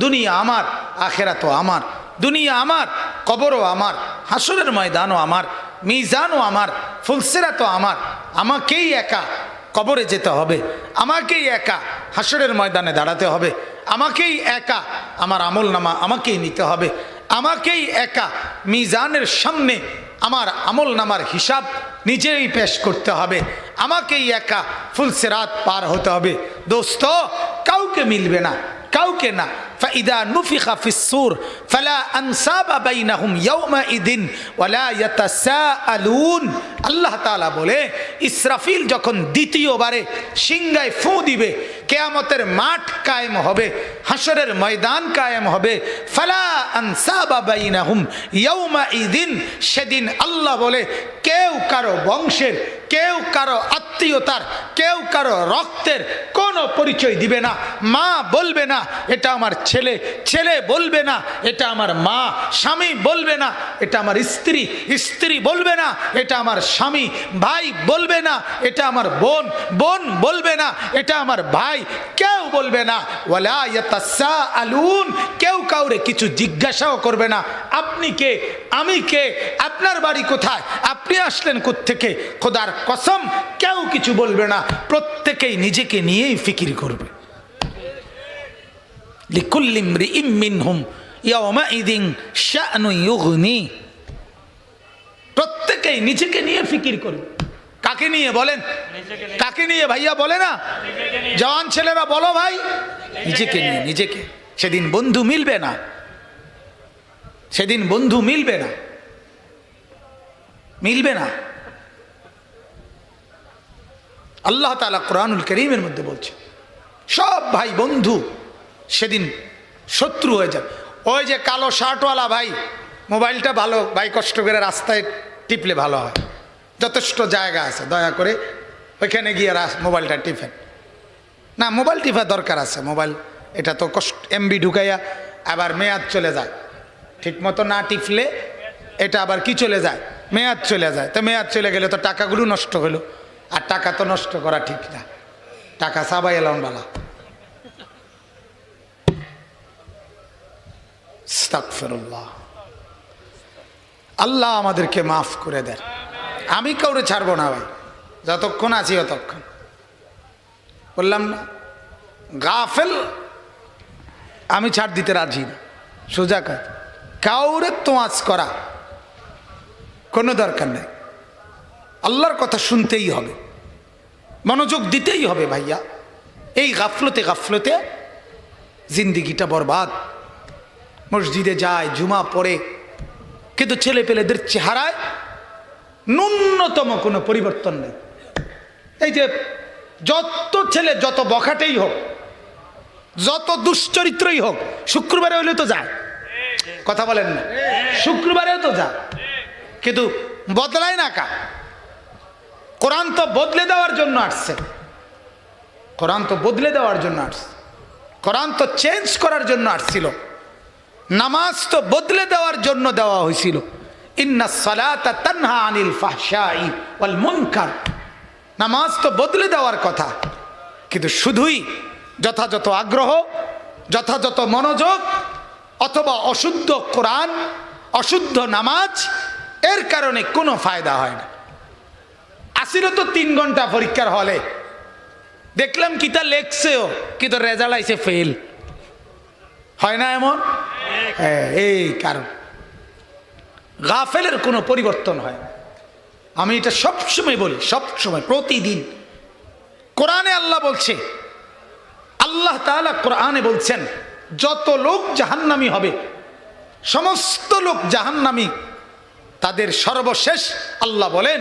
দুনিয়া আমার, আখেরাতও আমার। দুনিয়া আমার, কবরও আমার, হাসরের ময়দানও আমার, মিজানও আমার, ফুলসিরাতও আমার। আমাকেই একা কবরে যেতে হবে, আমাকেই একা হাসরের ময়দানে দাঁড়াতে হবে, আমাকেই একা আমার আমল নামা আমাকেই নিতে হবে, আমাকেই একা মিজানের সামনে আমার আমল নামার হিসাব নিজেই পেশ করতে হবে, আমাকেই একা ফুলসিরাত পার হতে হবে। দোস্ত, কাউকে মিলবে না, কাউকে না। فإذا نفخ في الصور فلا أنساب بينهم يومئذ ولا يتساءلون। আল্লাহ তাআলা বলে, ইসরাফিল যখন দ্বিতীয়বারে সিংহায় ফু দিবে, কিয়ামতের মাঠ কায়েম হবে, হাসরের ময়দান কায়েম হবে। ফালা আনসাবা বাইনাহুম ইয়াউমাইদিন, সেদিন আল্লাহ বলে কেউ কারো বংশের, কেউ কারো আত্মীয়তার, কেউ কারো রক্তের কোনো পরিচয় দিবে না। মা বলবে না এটা আমার ছেলে, ছেলে বলবে না এটা আমার মা, স্বামী বলবে না এটা আমার স্ত্রী, স্ত্রী বলবে না এটা আমার স্বামী, ভাই বলবে না এটা আমার বোন, বোন বলবে না এটা আমার ভাই, কেউ বলবে না। ওয়ালা ইয়াতাসাআলুন, কেউ কাউরে কিছু জিজ্ঞাসাও করবে না। আপনি কে, আমি কে, আপনার বাড়ি কোথায়, আপনি আসলেন কোত্থেকে, খোদার কসম কেউ কিছু বলবে না। প্রত্যেকেই নিজেকে নিয়েই ফিকির করবে। লিকুল্লি ইমরিইম মিনহুম ইয়াওমাইদিন শাআনুন ইউগনি, প্রত্যেকেই নিজেকে নিয়ে ফিকির করবে। কাকে নিয়ে বলেন, কাকে নিয়ে ভাইয়া বলে না, জওয়ান ছেলেরা বলো ভাই, নিজেকে নিয়ে, নিজেকে। সেদিন বন্ধু মিলবে না, সেদিন বন্ধু মিলবে না, মিলবে না। আল্লাহ তাআলা কোরআনুল কারীমের মধ্যে বলছে সব ভাই বন্ধু সেদিন শত্রু হয়ে যাবে। ওই যে কালো শার্টওয়ালা ভাই, মোবাইলটা ভালো ভাই, কষ্ট করে রাস্তায় টিপলে ভালো হয়, যথেষ্ট জায়গা আছে, দয়া করে ওইখানে গিয়ে মোবাইলটা টিপেন না। মোবাইল টিপা দরকার আছে, মোবাইল এটা তো কষ্ট, এমবি ঢুকাইয়া আবার মেয়াদ চলে যায়, ঠিক মতো না টিপলে এটা আবার কি চলে যায়, মেয়াদ চলে যায়। তো মেয়াদ চলে গেলে তো টাকাগুলো নষ্ট হলো, আর টাকা তো নষ্ট করা ঠিক না, টাকা সাবাই এলাম বালা। আস্তাগফিরুল্লাহ, আল্লাহ আমাদেরকে মাফ করে দেন। আমি কাউরে ছাড়বো না ভাই, যতক্ষণ আছি ততক্ষণ। বললাম না, গাফেল আমি ছাড় দিতে রাজি না, সোজা কাজ। কাউরে তোয়াজ করা কোনো দরকার নেই, আল্লাহর কথা শুনতেই হবে, মনোযোগ দিতেই হবে ভাইয়া। এই গাফলতে গাফলতে জিন্দিগিটা বরবাদ। মসজিদে যায়, জুমা পড়ে, কিন্তু ছেলে পেলেদের চেহারায় ন্যূনতম কোনো পরিবর্তন নেই। এই যে যত ছেলে যত বখাটেই হোক, যত দুশ্চরিত্রই হোক, শুক্রবারে হইলে তো যায়, কথা বলেন না, শুক্রবারেও তো যায়, কিন্তু বদলায় না কা। কোরআন তো বদলে দেওয়ার জন্য আসছে, কোরআন তো বদলে দেওয়ার জন্য আসছে, কোরআন তো চেঞ্জ করার জন্য আসছিল, নামাজ তো বদলে দেওয়ার জন্য দেওয়া হয়েছিল। ইন্নাস সালাতা তানহা আনিল ফাহশাই ওয়াল মুনকার, নামাজ তো বদলে দেওয়ার কথা, কিন্তু শুধুই যথাযথ আগ্রহ, যথাযথ মনোযোগ, অথবা অশুদ্ধ কোরআন, অশুদ্ধ নামাজ, এর কারণে কোনো ফায়দা হয় না। আসিল তো 3 ঘন্টা পরীক্ষার হলে, দেখলাম কিতা লেখছেও, কিন্তু রেজাল্ট আইছে ফেল। হয় না এমন? হ্যাঁ, এই কারণ গাফেলের কোনো পরিবর্তন হয় না। আমি এটা সবসময় বলি, সবসময়, প্রতিদিন। কোরআনে আল্লাহ বলছে, আল্লাহ তাআলা কোরআনে বলছেন যত লোক জাহান্নামী হবে, সমস্ত লোক জাহান্নামী, তাদের সর্বশেষ আল্লাহ বলেন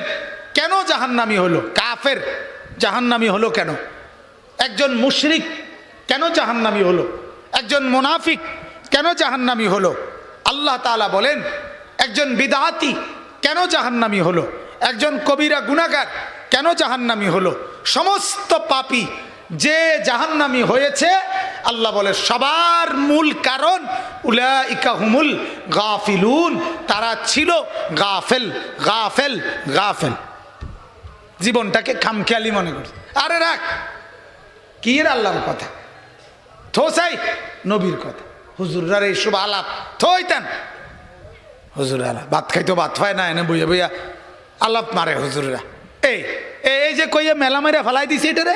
কেন জাহান্নামী হলো, কাফের জাহান্নামী হলো কেন, একজন মুশরিক কেন জাহান্নামী হলো, একজন মুনাফিক কেন জাহান্নামী হলো। আল্লাহ তাআলা বলেন একজন বিদআতি কেন জাহান্নামী হলো, একজন কবিরা গুনাহগার কেন জাহান্নামী হলো। সমস্ত পাপী যে জাহান্নামী হয়েছে, আল্লাহ বলে সবার মূল কারণ উলাইকা হুমুল গাফিলুন, তারা ছিল গাফেল, গাফেল, গাফেল। জীবনটাকে খামখেয়ালি মনে করছে। আরে রাখ, কি এর আল্লাহর কথা, থোসাই নবীর কথা, হুজুররা এইসব আলাপ থইতেন। হুজুর আলাপ ভাত খাইতো ভাত পায় না, এনে বইয়া বইয়া আলাপ মারে হুজুররা। এই এই যে কইয়া মেলা মেরে ফেলাই দিছে এটারে,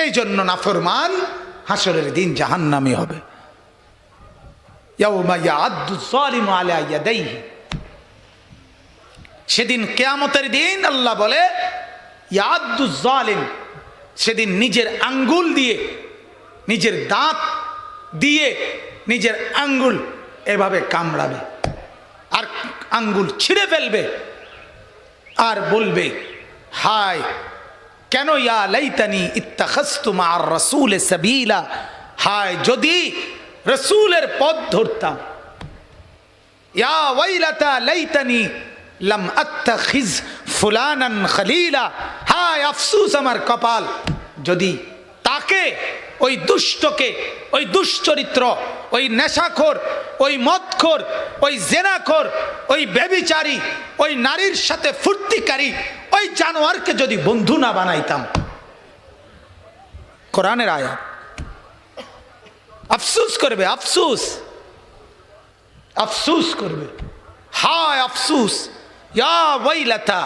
এই জন্য নাফরমান হাসরের দিন জাহান্নামী হবে। ইয়াউমা ইয়াআদ্দু যালিমু আলা ইয়াদাইহি, সেদিন কিয়ামতের দিন আল্লাহ বলে ইয়াআদ্দু যালিম, সেদিন নিজের আঙ্গুল দিয়ে, নিজের দাঁত দিয়ে নিজের আঙ্গুল এভাবে কামড়াবে আর আঙ্গুল ছিঁড়ে ফেলবে আর বলবে হায় কেন, ইয়া লাইতানি ইত্তাখাযতু মা'আর রাসূল সাবিলা, হায় যদি রাসূলের পথ ধরতাম। ইয়া ওয়াইলাতা লাইতানি লাম আত্তাখিজ ফুলানান খলিলা, হায় আফসোস আমার কপাল, যদি তাকে, ওই দুষ্টকে, ওই দুশ্চরিত্র, ওই নেশাখোর, ওই মদখোর, ওই জেনাখোর, ওই ব্যভিচারী, ওই নারীর সাথে ফুর্তিকারী ওই জানোয়ারকে যদি বন্ধু না বানাইতাম। কোরআনের আয়াত। আফসোস করবে, আফসোস, আফসোস করবে, হায় আফসোস, ইয়া ওয়াইলাতা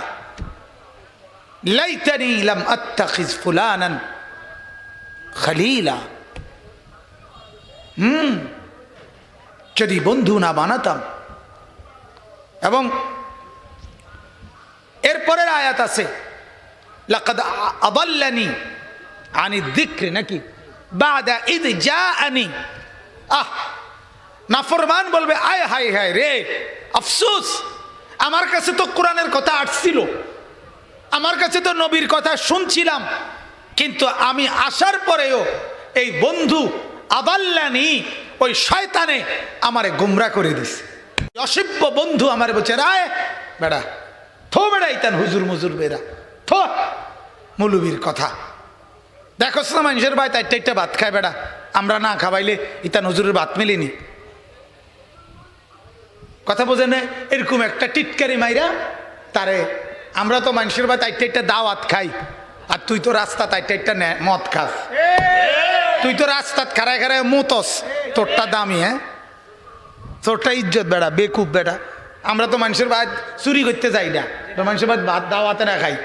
লাইতানি লাম আত্তাখিজ ফুলানান খলিলা, যদি বন্ধু না বানাতাম। এবং এরপরের আয়াত আছে লাকাদ আদাল্লানি আনি যিকরি, নাকি বাদা ইদ জাআনি। নাফরমান বলবে আয় হায় হায় রে, আফসোস, আমার কাছে তো কোরআনের কথা আসছিল, আমার কাছে তো নবীর কথা শুনছিলাম, কিন্তু আমি আসার পরেও এই বন্ধু আদাল্লানি, ওই শয়তানে আমারে গুমরা করে দিছে। অসভ্য বন্ধু আমার বলছে রায় বেড়া থো, বেড়া ইতান হুজুর মুজুর বেড়া থো, মুলুবির কথা দেখোস না, মানুষের ভাই তাইটা একটা ভাত খায় বেড়া, আমরা না খাওয়াইলে ইতান হুজুরের ভাত মিলিনি। কথা বোঝে না? এরকম একটা টিটকারি মাইরা তারে, আমরা তো মানুষের ভাই তাইটা একটা দাওয়াত খাই, আর তুই তো রাস্তা তাইটা একটা মদ খাস, তুই তো রাস্তাত খারায় খারায় মতস, তোরটা দামি, হ্যাঁ তোরটা ইজ্জত বেড়া, বেকুব বেড়া। আমরা তো মানুষের ভাত চুরি করতে যাই না, মানুষের ভাত ভাত দাওয়াতে না খাই।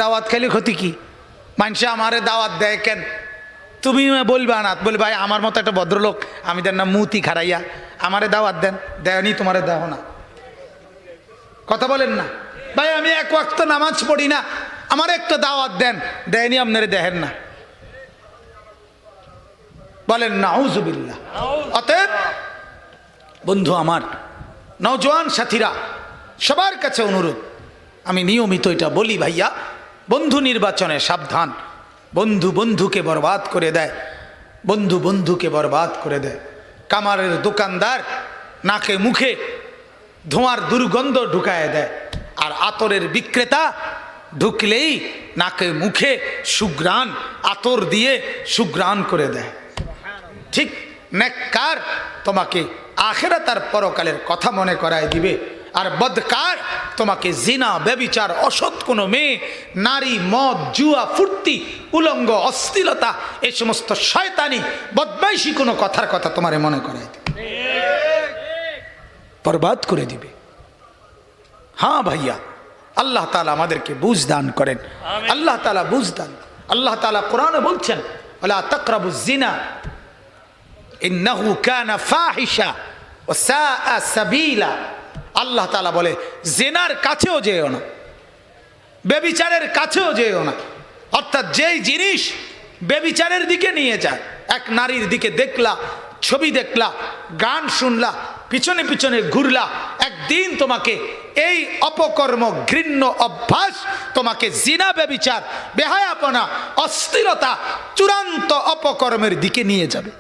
দাওয়াত খাইলে ক্ষতি কি? মানুষে আমারে দাওয়াত দেয় কেন? তুমি বলবা না, বলি ভাই আমার মতো একটা ভদ্রলোক, আমি দেন না মুতি খারাইয়া, আমারে দাওয়াত দেন, দেয়নি তোমারে দেহ না। কথা বলেন না ভাই, আমি এক ওয়াক্ত নামাজ পড়ি না, আমার একটা দাওয়াত দেন, দেয়নি আপনারে দেখেন না, বলেন নাউজুবিল্লাহ। অতএব বন্ধু আমার, নওজোয়ান সাথীরা, সবার কাছে অনুরোধ, আমি নিয়মিত এটা বলি ভাইয়া, বন্ধু নির্বাচনে সাবধান। বন্ধু বন্ধুকে বরবাদ করে দেয়, বন্ধু বন্ধুকে বরবাদ করে দেয়। কামারের দোকানদার নাকে মুখে ধোঁয়ার দুর্গন্ধ ঢুকায় দেয়, আর আতরের বিক্রেতা ঢুকলেই নাকে মুখে সুঘ্রাণ, আতর দিয়ে সুঘ্রাণ করে দেয়। ঠিক নেককার তোমাকে আখিরাত আর পরকালের কথা মনে করায় দিবে, আর বদকার তোমাকে জিনা, ব্যভিচার, অসৎ কোনো মেয়ে, নারী, মদ, জুয়া, ফুর্তি, উলঙ্গ, অশ্লীলতা, এই সমস্ত শয়তানি বদমাইশি কোনো কথার কথা তোমারে মনে করায় দিবে, বরবাদ করে দিবে। হ্যাঁ ভাইয়া, আল্লাহ তাআলা আমাদেরকে বুঝ দান করেন, আল্লাহ তাআলা বুঝ দান। আল্লাহ তাআলা কোরআনে বলছেন ওয়ালা তাকরাবুজ জিনা ইন্নাহু কানা ফাহিশা ওয়া সাআ সাবিলা। আল্লাহ তাআলা বলে জিনার কাছেও যেও না, ব্যভিচারের কাছেও যেও না। অর্থাৎ যেই জিনিস ব্যভিচারের দিকে নিয়ে যায়, এক নারীর দিকে দেখলা, ছবি দেখলা, গান শুনলা, পিছনে পিছনে ঘুরলা, একদিন তোমাকে এই অপকর্ম, ঘৃণ্য অভ্যাস তোমাকে জিনা, ব্যভিচার, বেহায়াপনা, অস্থিরতা, চূড়ান্ত অপকর্মের দিকে নিয়ে যাবে,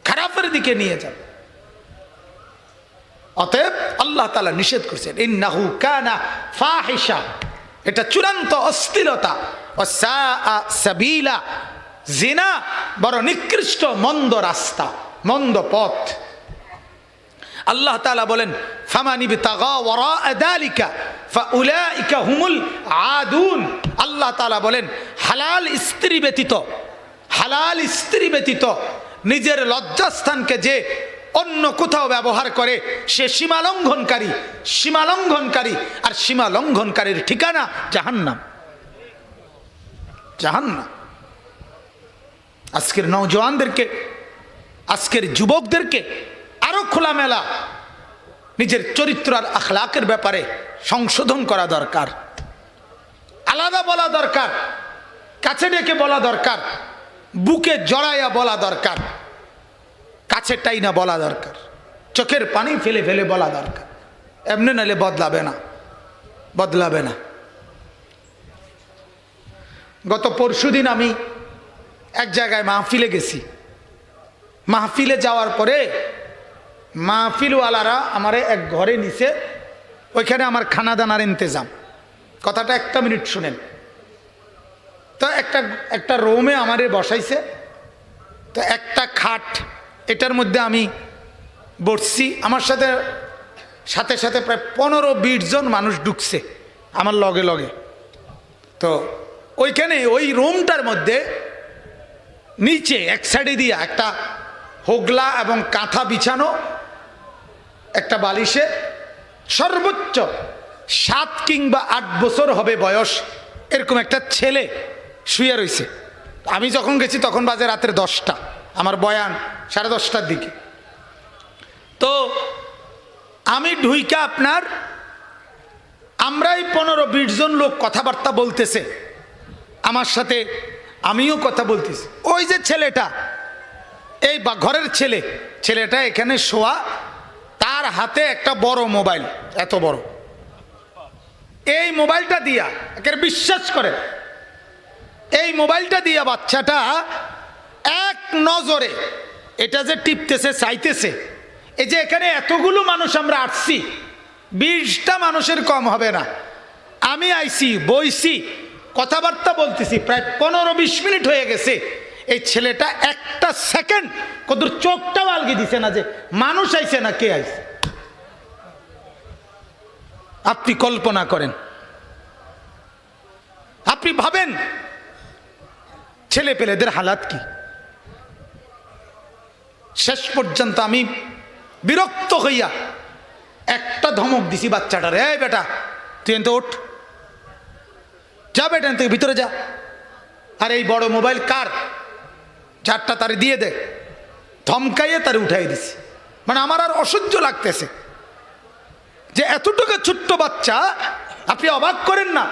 খারাপের দিকে নিয়ে যাবে। অতএব আল্লাহ তাআলা নিষেধ করেছেন ইন্নাহু কানা ফাহিশা, এটা চূড়ান্ত অশ্লীলতা, ওয়া সাআ সাবিলা, জিনা বড় নিকৃষ্ট মন্দ রাস্তা, মন্দ পথ। আল্লাহ তাআলা বলেন ফামানি বিতাগা ওয়ারা যালিকা ফাউলাইকা হুমুল আদুন। আল্লাহ তাআলা বলেন হালাল স্ত্রী ব্যতীত, হালাল স্ত্রী ব্যতীত নিজের লজ্জাস্থানকে যে অন্য কোথাও ব্যবহার করে সে সীমালঙ্ঘনকারী, সীমালঙ্ঘনকারী। আর সীমালঙ্ঘনকারীর ঠিকানা জাহান্নাম, জাহান্নাম। আজকের নওজওয়ানদেরকে, আজকের যুবকদেরকে আরো খোলামেলা নিজের চরিত্র আর আখলাকের ব্যাপারে সংশোধন করা দরকার, আলাদা বলা দরকার, কাছে ডেকে বলা দরকার, বুকে জড়াইয়া বলা দরকার, কাছে টাইনা বলা দরকার, চোখের পানি ফেলে ফেলে বলা দরকার। এমনি নাহলে বদলাবে না, বদলাবে না। গত পরশুদিন আমি এক জায়গায় মাহফিলে গেছি। মাহফিলে যাওয়ার পরে মাহফিলওয়ালারা আমারে এক ঘরে নিছে, ওইখানে আমার খানা দানার ইন্তজাম। কথাটা একটা মিনিট শুনেন। তো একটা রুমে আমারে বসাইছে, তো একটা খাট, এটার মধ্যে আমি বসছি। আমার সাথে সাথে সাথে প্রায় 15-20 জন মানুষ ঢুকছে আমার লগে লগে। তো ওইখানে ওই রুমটার মধ্যে নিচে এক সাইডে দিয়া একটা হোগলা এবং কাঁথা বিছানো, একটা বালিশে সর্বোচ্চ 7 কিংবা 8 বছর হবে বয়স এরকম একটা ছেলে শুয়ে রয়েছে। আমি যখন গেছি তখন বাজে রাতের 10টা, আমার বয়ান 10:30টার দিকে। তো আমি ঢুইকা আপনার আমরাই 15-20 জন লোক কথাবার্তা বলতেছে আমার সাথে, আমিও কথা বলতেছি। ওই যে ছেলেটা, এই ঘরের ছেলে, ছেলেটা এখানে শোয়া, তার হাতে একটা বড় মোবাইল, এত বড়। এই মোবাইলটা দিয়া, একের বিশ্বাস করে, এই মোবাইলটা দিয়া বাচ্চাটা এক নজরে এটা যে টিপতেছে, চাইতেছে। এই যে এখানে এতগুলো মানুষ আমরা আসছি, 20টা মানুষের কম হবে না। আমি আইছি, বইছি, কথাবার্তা বলতেছি, প্রায় 15-20 মিনিট হয়ে গেছে। এই ছেলেটা একটা সেকেন্ড কত চোখটাও আলগি দিছে না যে মানুষ আইছে না কে আইছে। আপনি কল্পনা করেন, আপনি ভাবেন ছেলে পেলেদের হালাত কি। শেষ পর্যন্ত আমি বিরক্ত হইয়া একটা ধমক দিছি বাচ্চাটারে, এই বেটা তুই এনতে ওঠ, যা বেটা তুই ভিতরে যা। আর এই বড় মোবাইল কার, যারটা তারে দিয়ে দে। ধমকাইয়ে তারে উঠাই দিছি। মানে আমার আর অসহ্য লাগতেছে যে এতটুকু ছোট্ট বাচ্চা, আপনি অবাক করেন না।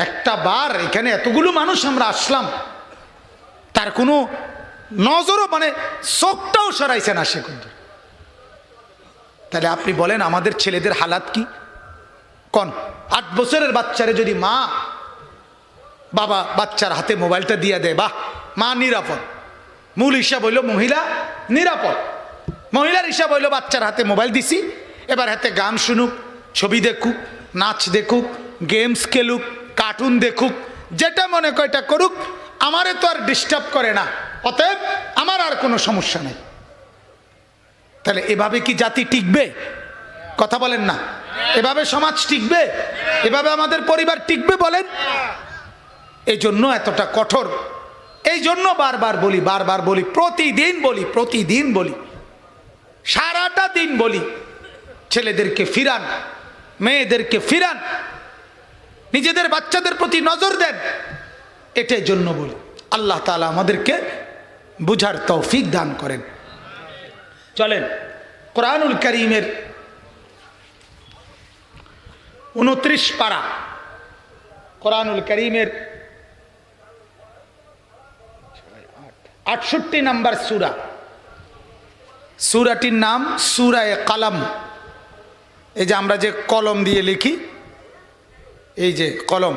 একটা বার এখানে এতগুলো মানুষ আমরা আসলাম, তার কোনো নজরও মানে চোখটাও সরাইছে না সে কিন্তু। তাহলে আপনি বলেন আমাদের ছেলেদের হালাত কি। কোন 8 বছরের বাচ্চারে যদি মা বাবা বাচ্চার হাতে মোবাইলটা দিয়ে দেয়, বাহ, মা নিরাপদ। মূল হিসাব হইল মহিলা নিরাপদ। মহিলার হিসাব হইল বাচ্চার হাতে মোবাইল দিছি, এবার হাতে গান শুনুক, ছবি দেখুক, নাচ দেখুক, গেমস খেলুক, কার্টুন দেখুক, যেটা মনে কয়টা করুক, আমারে তো আর ডিস্টার্ব করে না, অতএব আমার আর কোনো সমস্যা নেই। তাহলে এভাবে কি জাতি টিকবে? কথা বলেন না। এভাবে সমাজ টিকবে? এভাবে আমাদের পরিবার টিকবে বলেন? এই জন্য এতটা কঠোর। এই জন্য বারবার বলি, প্রতিদিন বলি, সারাটা দিন বলি, ছেলেদেরকে ফিরান, মেয়েদেরকে ফিরান, নিজেদের বাচ্চাদের প্রতি নজর দেন। এটাই জন্য বলি। আল্লাহ তাআলা আমাদেরকে বুঝার তৌফিক দান করেন। চলেন কোরআনুল কারীমের 29 পারা, কোরআনুল কারীমের 68 নম্বর সূরা। সূরাটির নাম সূরায়ে কালাম। এই যে আমরা যে কলম দিয়ে লিখি, এই যে কলম,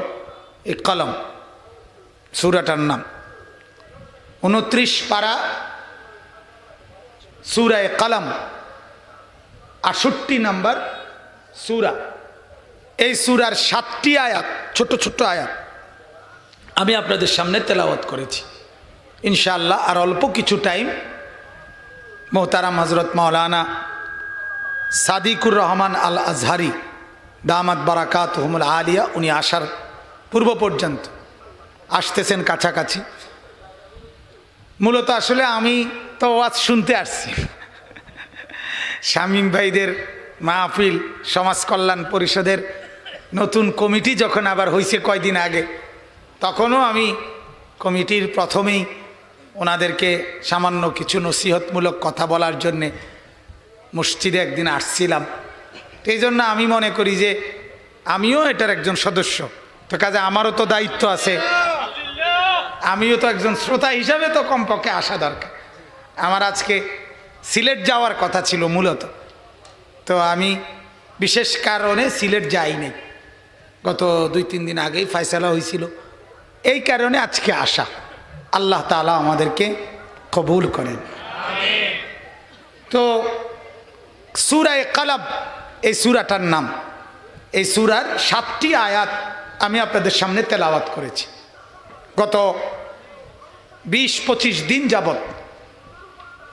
এই কলম সূরাটার নাম। 29 পারা সূরায়ে কালাম, 68 নম্বর সূরা। এই সূরার 7টি আয়াত, ছোট ছোট আয়াত আমি আপনাদের সামনে তেলাওয়াত করেছি। ইনশাআল্লাহ আর অল্প কিছু টাইম মোহতারাম হযরত মাওলানা সাদিকুর রহমান আল আজহারি দামাত বারাকাতুহুমুল আলিয়া, উনি আসার পূর্ব পর্যন্ত, আসতেছেন কাছাকাছি, মূলত আসলে আমি তো ওয়াজ শুনতে আসছি। শামীম ভাইদের মাহফিল, সমাজ কল্যাণ পরিষদের নতুন কমিটি যখন আবার হয়েছে কয়দিন আগে, তখনও আমি কমিটির প্রথমেই ওনাদেরকে সামান্য কিছু নসিহতমূলক কথা বলার জন্যে মসজিদে একদিন আসছিলাম। এই জন্য আমি মনে করি যে আমিও এটার একজন সদস্য, তো কাজে আমারও তো দায়িত্ব আছে, আমিও তো একজন শ্রোতা হিসাবে তো কমপক্ষে আসা দরকার। আমার আজকে সিলেট যাওয়ার কথা ছিল মূলত, তো আমি বিশেষ কারণে সিলেট যাই নাই। গত 2-3 দিন আগেই ফয়সালা হয়েছিল, এই কারণে আজকে আসা। আল্লাহ তাআলা আমাদেরকে কবুল করেন। তো সূরা কলব এই সূরাটার নাম, এই সূরার 7টি আয়াত আমি আপনাদের সামনে তেলাওয়াত করেছি। গত 20-25 দিন যাবত,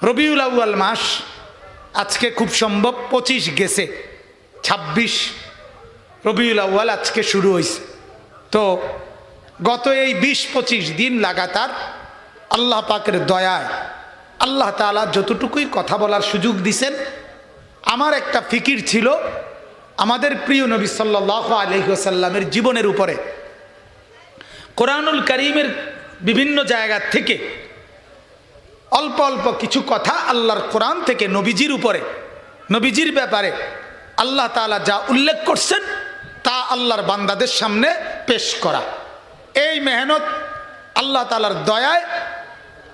রবিউল আউয়াল মাস আজকে খুব সম্ভব 25 গেছে, 26 রবিউল আউয়াল আজকে শুরু হয়েছে। তো গত এই 20-25 দিন লাগাতার আল্লাহ পাকের দয়ায় আল্লাহ তাআলা যতটুকুই কথা বলার সুযোগ দিছেন, আমার একটা ফিকির ছিল আমাদের প্রিয় নবী সাল্লাল্লাহু আলাইহি ওয়াসাল্লামের জীবনের উপরে, কোরআনুল কারীমের বিভিন্ন জায়গা থেকে অল্প অল্প কিছু কথা আল্লাহর কোরআন থেকে নবীজির উপরে, নবীজির ব্যাপারে আল্লাহ তাআলা যা উল্লেখ করছেন তা আল্লাহর বান্দাদের সামনে পেশ করা। এই মেহনত আল্লাহ তাআলার দয়ায়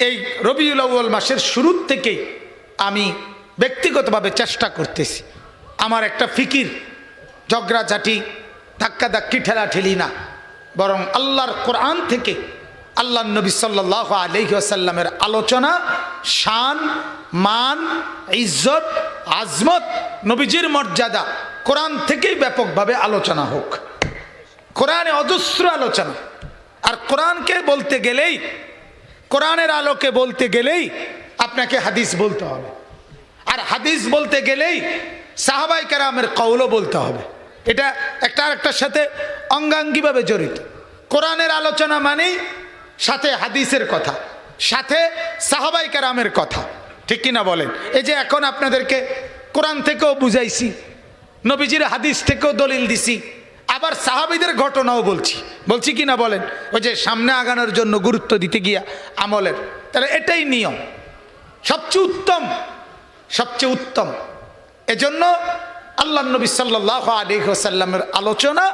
এই রবিউল আউয়াল মাসের শুরুর থেকেই আমি ব্যক্তিগতভাবে চেষ্টা করতেছি। আমার একটা ফিকির ঝগড়াঝাটি ধাক্কাধাক্কি ঠেলাঠেলি না, বরং আল্লাহর কোরআন থেকে আল্লাহর নবী সাল্লাল্লাহু আলাইহি ওয়াসাল্লামের আলোচনা, শান, মান, ইজ্জত, আজমত, নবীজির মর্যাদা কোরআন থেকেই ব্যাপকভাবে আলোচনা হোক। কোরআনে অজস্র আলোচনা, আর কোরআনকে বলতে গেলেই, কোরআনের আলোকে বলতে গেলেই আপনাকে হাদিস বলতে হবে, আর হাদিস বলতে গেলেই সাহাবায়ে কেরামের কওলও বলতে হবে। এটা একটা আরেকটার সাথে অঙ্গাঙ্গিভাবে জড়িত। কোরআনের আলোচনা মানেই সাথে হাদিসের কথা, সাথে সাহাবায়ে কেরামের কথা, ঠিক কিনা বলেন? এই যে এখন আপনাদেরকে কোরআন থেকেও বুঝাইছি, নবীজির হাদিস থেকেও দলিল দিছি, আবার সাহাবীদের ঘটনাও বলছি কিনা বলেন? ওই যে সামনে আগানোর জন্য গুরুত্ব দিতে গিয়া আমলের, তাহলে এটাই নিয়ম, সবচেয়ে উত্তম। এজন্য আল্লাহর নবী সাল্লাল্লাহু আলাইহি ওয়াসাল্লামের আলোচনা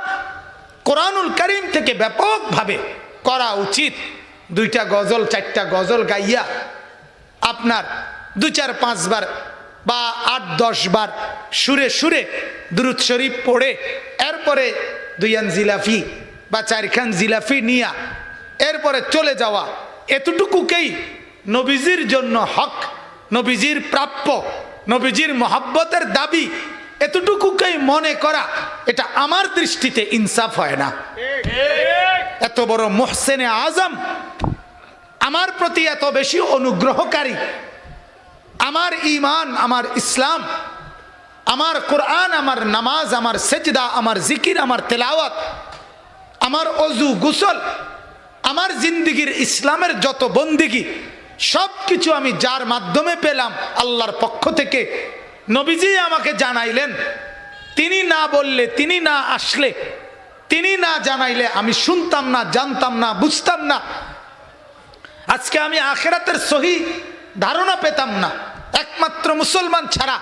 কোরআনুল কারীম থেকে ব্যাপকভাবে করা উচিত। 2টা গজল 4টা গজল গাইয়া আপনার 2-4-5 বার বা 8-10 বার সুরে সুরে দুরূদ শরীফ পড়ে, এরপরে 2 জিলাফি বা 4 জিলাফি নিয়া এরপরে চলে যাওয়া, এতটুকুকেই নবীজির জন্য হক, নবীজির প্রাপ্য, নবীজির মহব্বতের দাবি, এতটুকুকেই মনে করা, এটা আমার দৃষ্টিতে ইনসাফ হয় না। এত বড় মুহসিনে আজম, আমার প্রতি এত বেশি অনুগ্রহকারী, আমার ঈমান, আমার ইসলাম, আমার কোরআন, আমার নামাজ, আমার সেজদা, আমার জিকির, আমার তেলাওয়াত, আমার অজু গোসল, আমার জিন্দিগির ইসলামের যত বন্দিগি, সব কিছু আমি যার মাধ্যমে পেলাম আল্লাহর পক্ষ থেকে, নবীজি আমাকে জানাইলেন। তিনি না বললে, তিনি না আসলে, তিনি না জানাইলে আমি শুনতাম না, জানতাম না, বুঝতাম না। আজকে আমি আখিরাতের সহি ধারণা পেতাম না। একমাত্র মুসলমান ছাড়া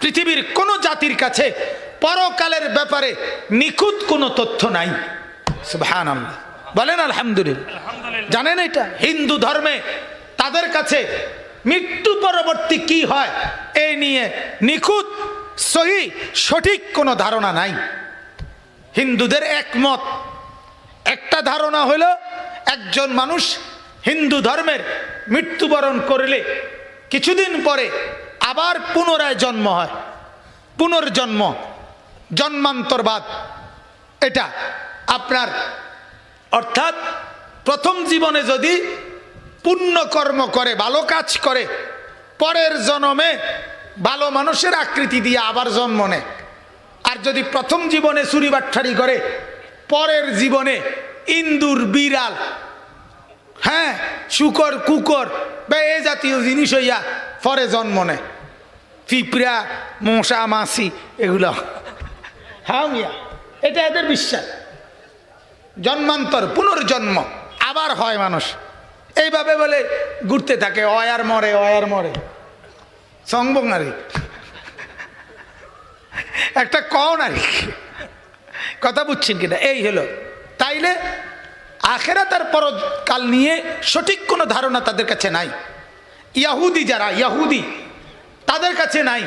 পৃথিবীর কোন জাতির কাছে পরকালের ব্যাপারে নিখুঁত কোনো তথ্য নাই। সুবহানাল্লাহ, বলেন আলহামদুলিল্লাহ। জানেন এটা? হিন্দু ধর্মে তাদের কাছে মৃত্যু পরবর্তী কি হয় এই নিয়ে নিখুঁত সহি সঠিক কোনো ধারণা নাই। হিন্দুদের একমত একটা ধারণা হলো, একজন মানুষ হিন্দু ধর্মের মৃত্যুবরণ করলে কিছুদিন পরে আবার পুনরায় জন্ম হয়, পুনর্জন্ম, জন্মান্তরবাদ। এটা আপনার অর্থাৎ প্রথম জীবনে যদি পুণ্য কর্ম করে, ভালো কাজ করে, পরের জন্মে ভালো মানুষের আকৃতি দিয়ে আবার জন্ম নেয়। আর যদি প্রথম জীবনে চুরি বাট্টারি করে, পরের জীবনে ইন্দুর, বিড়াল, হ্যাঁ, শুকর কুকর বা এ জাতীয় জিনিস হইয়া পরে জন্ম নেয়, পিঁপড়া মশা মাছি এগুলো। হ্যাঁ মিয়া, এটা এদের বিশ্বাস। জন্মান্তর, পুনর্জন্ম, আবার হয় মানুষ, এইভাবে বলে ঘুরতে থাকে, অয়ার মরে অয়ার মরে সংবঙ্গারি একটা কন আর কথা বুঝছেন কিনা? এই হলো। তাইলে আখেরাত আর পরকাল নিয়ে সঠিক কোনো ধারণা তাদের কাছে নাই। ইয়াহুদি যারা ইয়াহুদি তাদের কাছে নাই।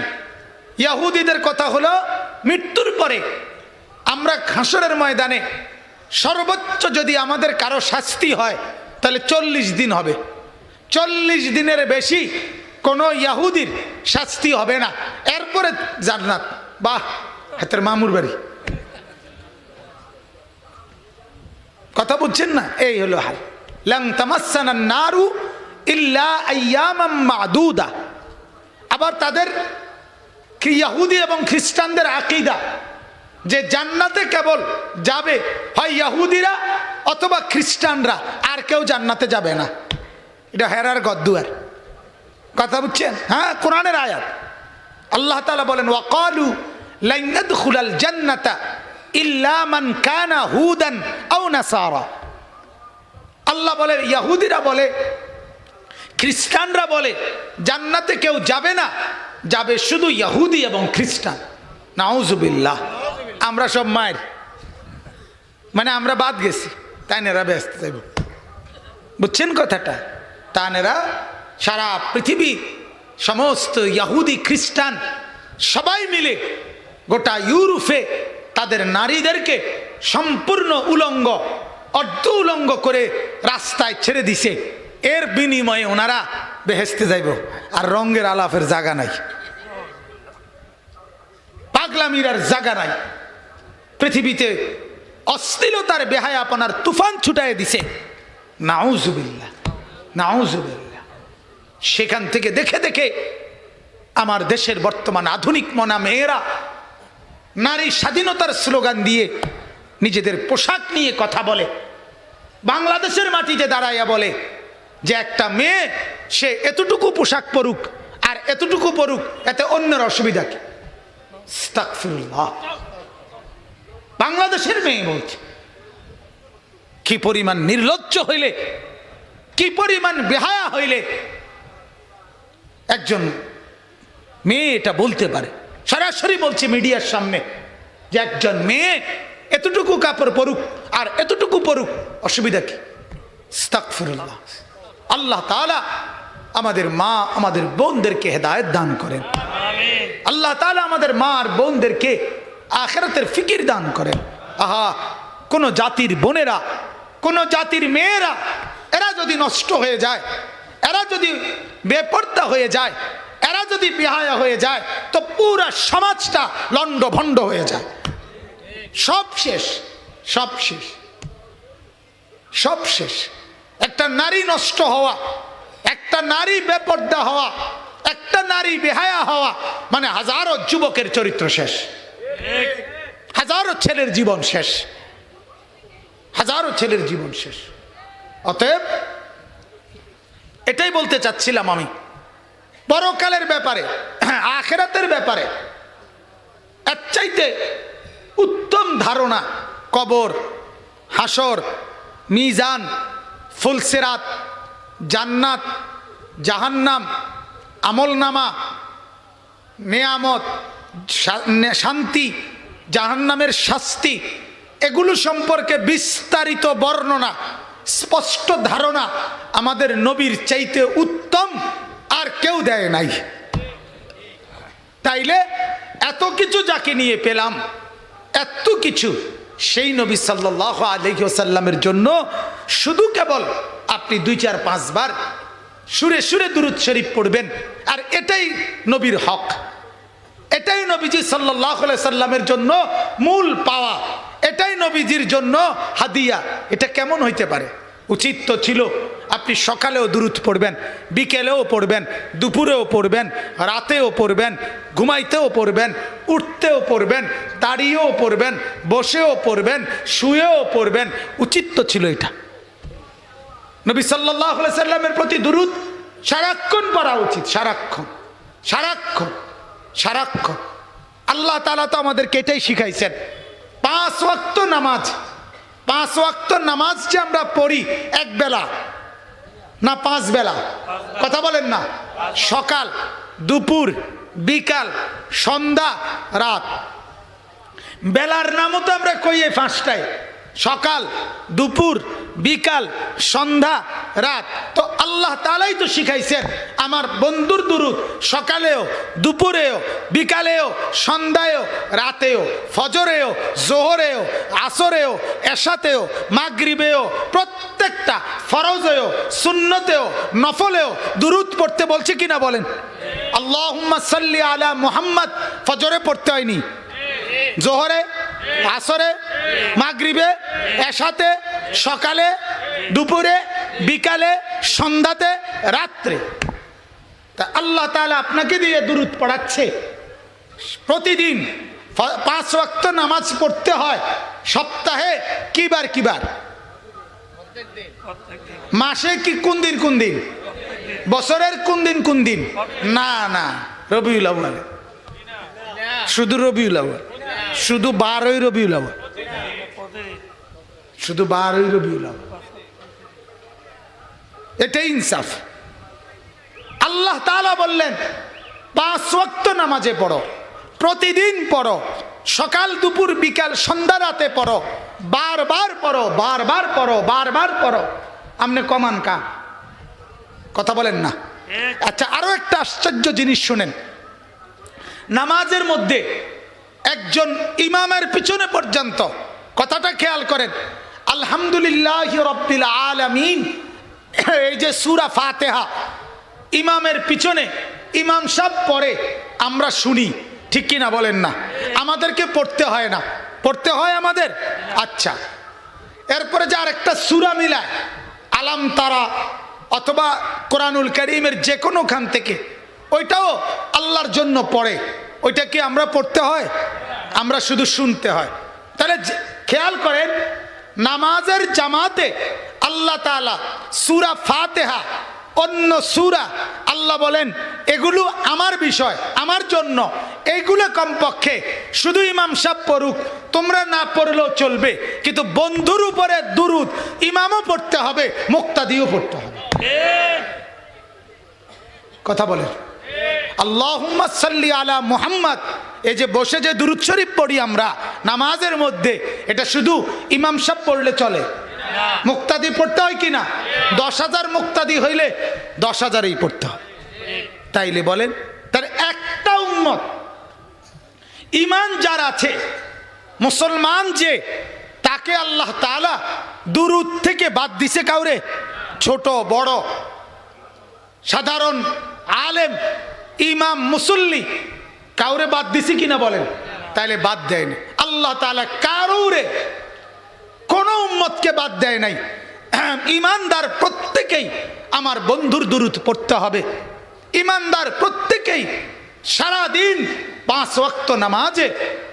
ইয়াহুদিদের কথা হলো মৃত্যুর পরে আমরা হাসরের ময়দানে সর্বোচ্চ যদি আমাদের কারো শাস্তি হয় তাহলে 40 দিন হবে। 40 দিনের বেশি কোনো ইয়াহুদির শাস্তি হবে না, এরপরে জান্নাত। বাহ, হাতের মামুর বাড়ি। কথা বুঝছেন না? এই হলো হাল। লান তামাসসানা নারু ইল্লা আইয়ামাম মাদুদা। আবার তাদের ইহুদি এবং খ্রিস্টানদের আকীদা যে জান্নাতে কেবল যাবে হয় ইহুদিরা অথবা খ্রিস্টানরা, আর কেউ জান্নাতে যাবে না। এটা হেরার গদ্দুয়ার কথা বুঝছেন? হ্যাঁ, কোরআনের আয়াত। আল্লাহ তাআলা বলেন ওয়াকালু লান ইয়াদখুলাল জান্নাতা ইল্লা মান কানা হুদান আও নাসারা। আল্লাহ বলে, ইহুদিরা বলে, খ্রিস্টানরা বলে জান্নাতে কেউ যাবে না, যাবে শুধু ইহুদি এবং খ্রিস্টান। নাউজুবিল্লাহ। আমরা সব মায়ের মানে আমরা বাদ গেছি, তাই নেরা ব্যস্ত যাইব। বুঝছেন কথাটা? তানেরা সারা পৃথিবীর সমস্ত ইহুদি খ্রিস্টান সবাই মিলে গোটা ইউরোপে তাদের নারীদেরকে সম্পূর্ণ উলঙ্গ, অর্ধ উলঙ্গ করে রাস্তায় ছেড়ে দিছে। এর বিনিময়ে ওনারা বেহেশতে যাইব, আর রঙের আলাপের জায়গা নাই, পাগলামির আর জায়গা নাই। পৃথিবীতে অশ্লীলতার বেহায়াপনার তুফান ছুটায় দিছে। নাউজুবিল্লাহ, নাউজুবিল্লাহ। সেখান থেকে দেখে দেখে আমার দেশের বর্তমান আধুনিক মনা মেয়েরা নারী স্বাধীনতার স্লোগান দিয়ে নিজেদের পোশাক নিয়ে কথা বলে। বাংলাদেশের মাটিতে দাঁড়াইয়া বলে যে একটা মেয়ে সে এতটুকু পোশাক পরুক আর এতটুকু পরুক, এতে অন্যের অসুবিধা কি? আস্তাগফিরুল্লাহ। বাংলাদেশের মেয়ে বলছে। কি পরিমাণ নির্লজ্জ হইলে, কি পরিমাণ বেহায়া হইলে একজন মেয়ে এটা বলতে পারে? সরাসরি বলছে মিডিয়ার সামনে যে একজন মেয়ে এতটুকু কাপড় পরুক আর এতটুকু পরুক, অসুবিধা কি? আস্তাগফিরুল্লাহ। আল্লাহ তাআলা আমাদের মা আমাদের বোনদেরকে হেদায়েত দান করেন। আল্লাহ তাআলা আমাদের মা আর বোনদেরকে আখিরাতের ফিকির দান করেন। আহা, কোন জাতির বোনেরা, কোন জাতির মেয়েরা এরা যদি নষ্ট হয়ে যায়, এরা যদি বেপর্দা হয়ে যায়, এরা যদি বেহায়া হয়ে যায়, তো পুরা সমাজটা লন্ডভন্ড হয়ে যায়। সব শেষ, সব শেষ, সব শেষ। একটা নারী নষ্ট হওয়া, একটা নারী বেপর্দা হওয়া, একটা নারী বেহায়া হওয়া মানে হাজারো যুবকের চরিত্র শেষ, হাজারো ছেলের জীবন শেষ, হাজারো ছেলের জীবন শেষ। অতএব এটাই বলতে চাচ্ছিলাম আমি পরকালের ব্যাপারে, আখিরাতের ব্যাপারে। এর চাইতে উত্তম ধারণা কবর, হাসর, মিজান, ফুলসিরাত, জান্নাত, জাহান্নাম, আমলনামা, নেয়ামত, শান্তি, জাহান্নামের শাস্তি, এগুলো সম্পর্কে বিস্তারিত বর্ণনা, স্পষ্ট ধারণা আমাদের নবীর চাইতে উত্তম আর কেউ দেয় নাই। তাইলে এত কিছু যাকে নিয়ে পেলাম, এত কিছু সেই নবী সাল্লাল্লাহু আলাইহি ওয়াসাল্লামের জন্য শুধু কেবল আপনি 2, 4, 5 বার সুরে সুরে দুরূদ শরীফ পড়বেন, আর এটাই নবীর হক, এটাই নবীজি সাল্লাল্লাহু আলাইহি সাল্লামের জন্য মূল পাওয়া, এটাই নবীজির জন্য হাদিয়া। এটা কেমন হইতে পারে? উচিত তো ছিল আপনি সকালেও দুরূদ পড়বেন, বিকেলেও পড়বেন, দুপুরেও পড়বেন, রাতেও পড়বেন, ঘুমাইতেও পড়বেন, উঠতেও পড়বেন, দাঁড়িয়েও পড়বেন, বসেও পড়বেন, শুয়েও পড়বেন। উচিত তো ছিল এটা। নবী সাল্লাল্লাহু আলাইহি সাল্লামের প্রতি দুরূদ সারাক্ষণ পড়া উচিত, সারাক্ষণ সারাক্ষণ সারাক্ষণ। আল্লাহ তাআলা তো আমাদেরকে এটাই শিখাইছেন। 5 ওয়াক্ত নামাজ, 5 ওয়াক্ত নামাজ যে আমরা পড়ি এক বেলা না 5 বেলা, কথা বলেন না, সকাল দুপুর বিকাল সন্ধ্যা রাত, বেলার নামও তো আমরা কই এই 5টায়, সকাল দুপুর বিকাল সন্ধ্যা রাত। তো আল্লাহ তাআলাই তো শিখাইছেন আমার বন্ধুর দুরূদ সকালেও দুপুরেও বিকালেও সন্ধ্যায়ও রাতেও, ফজরেও জোহরেও আসরেও এশাতেও মাগরিবেও, প্রত্যেকটা ফরজেও সুন্নতেও নফলেও দুরূদ পড়তে বলছে কিনা বলেন? আল্লাহুম্মা সাল্লি আলা মুহাম্মদ ফজরে পড়তে হয়নি, জোহরে আসরে মাগরিবে এশাতে সকালে দুপুরে বিকালে সন্ধ্যাতে রাত্রে। তা আল্লাহ তাআলা আপনাকে দিয়ে দুরূদ পড়াচ্ছে। প্রতিদিন 5 ওয়াক্ত নামাজ পড়তে হয়। সপ্তাহে কিবার কিবার, মাসে কি কোন দিন কোন দিন, বছরের কোন দিন কোন দিন? না না, রবিউল আউয়াল, শুধু রবিউল আউয়াল, শুধু 12ই রবিউল আউয়াল, শুধু 12ই রবিউল আউয়াল। এটাই ইনসাফ। আল্লাহ তাআলা বললেন 5 ওয়াক্ত নামাজে পড়ো, প্রতিদিন পড়ো, সকাল দুপুর বিকাল সন্ধ্যা রাতে পড়ো, বারবার পড়ো, বারবার পড়ো, বারবার পড়ো। আপনি কমান কা কথা বলেন না। আচ্ছা, আরো একটা আশ্চর্য জিনিস শুনেন। নামাজের মধ্যে একজন ইমামের পিছনে পর্যন্ত, কথাটা খেয়াল করেন, আলহামদুলিল্লাহি রাব্বিল আলামিন, এই যে সূরা ফাতিহা ইমামের পিছনে ইমাম সাহেব পড়ে, আমরা শুনি, ঠিক কিনা বলেন না? আমাদেরকে পড়তে হয় না, পড়তে হয় আমাদের। আচ্ছা, এরপরে যে আরেকটা সূরা মিলায়, আলাম তারা অথবা কোরআনুল কারীমের যে কোনো খান থেকে, ওইটাও আল্লাহর জন্য পড়ে, ওইটা কি আমরা পড়তে হয়? আমরা শুধু শুনতে হয়। তাহলে খেয়াল করেন, নামাজের জামাতে আল্লাহ তাআলা সূরা ফাতিহা, অন্য সূরা আল্লাহ বলেন এগুলো আমার বিষয়, আমার জন্য, এইগুলো কমপক্ষে শুধু ইমাম সাহেব পড়ুক, তোমরা না পড়লেও চলবে, কিন্তু বন্ধুর উপরে দুরূদ ইমামও পড়তে হবে, মুক্তাদিও পড়তে হবে। কথা বলেন আল্লাহুম্মা সাল্লি আলা মুহাম্মদ। এই যে বসে যে দুরূদ শরীফ পড়ি আমরা নামাজের মধ্যে, এটা শুধু ইমাম সাহেব পড়লে চলে? মুক্তাদি পড়তে হয় কিনা? 10,000 মুক্তাদি হইলে 10,000ই পড়তে হয়। তাইলে বলেন, তার একটা উম্মত ঈমান যার আছে, মুসলমান যে, তাকে আল্লাহ তাআলা দুরূদ থেকে বাদ দিছে কাউরে? ছোট বড়, সাধারণ আলেম, ইমাম, মুসল্লি, কাউরে বাদ দিছি কিনা বলেন? তাইলে বাদ দেয়নি আল্লাহ তাআলা কারুরে, কোন উম্মতকে বাদ দেয় নাই। ইমানদার প্রত্যেকেই আমার বন্ধুর দুরূদ পড়তে হবে। ইমানদার প্রত্যেকেই সারাদিন 5 ওয়াক্ত নামাজে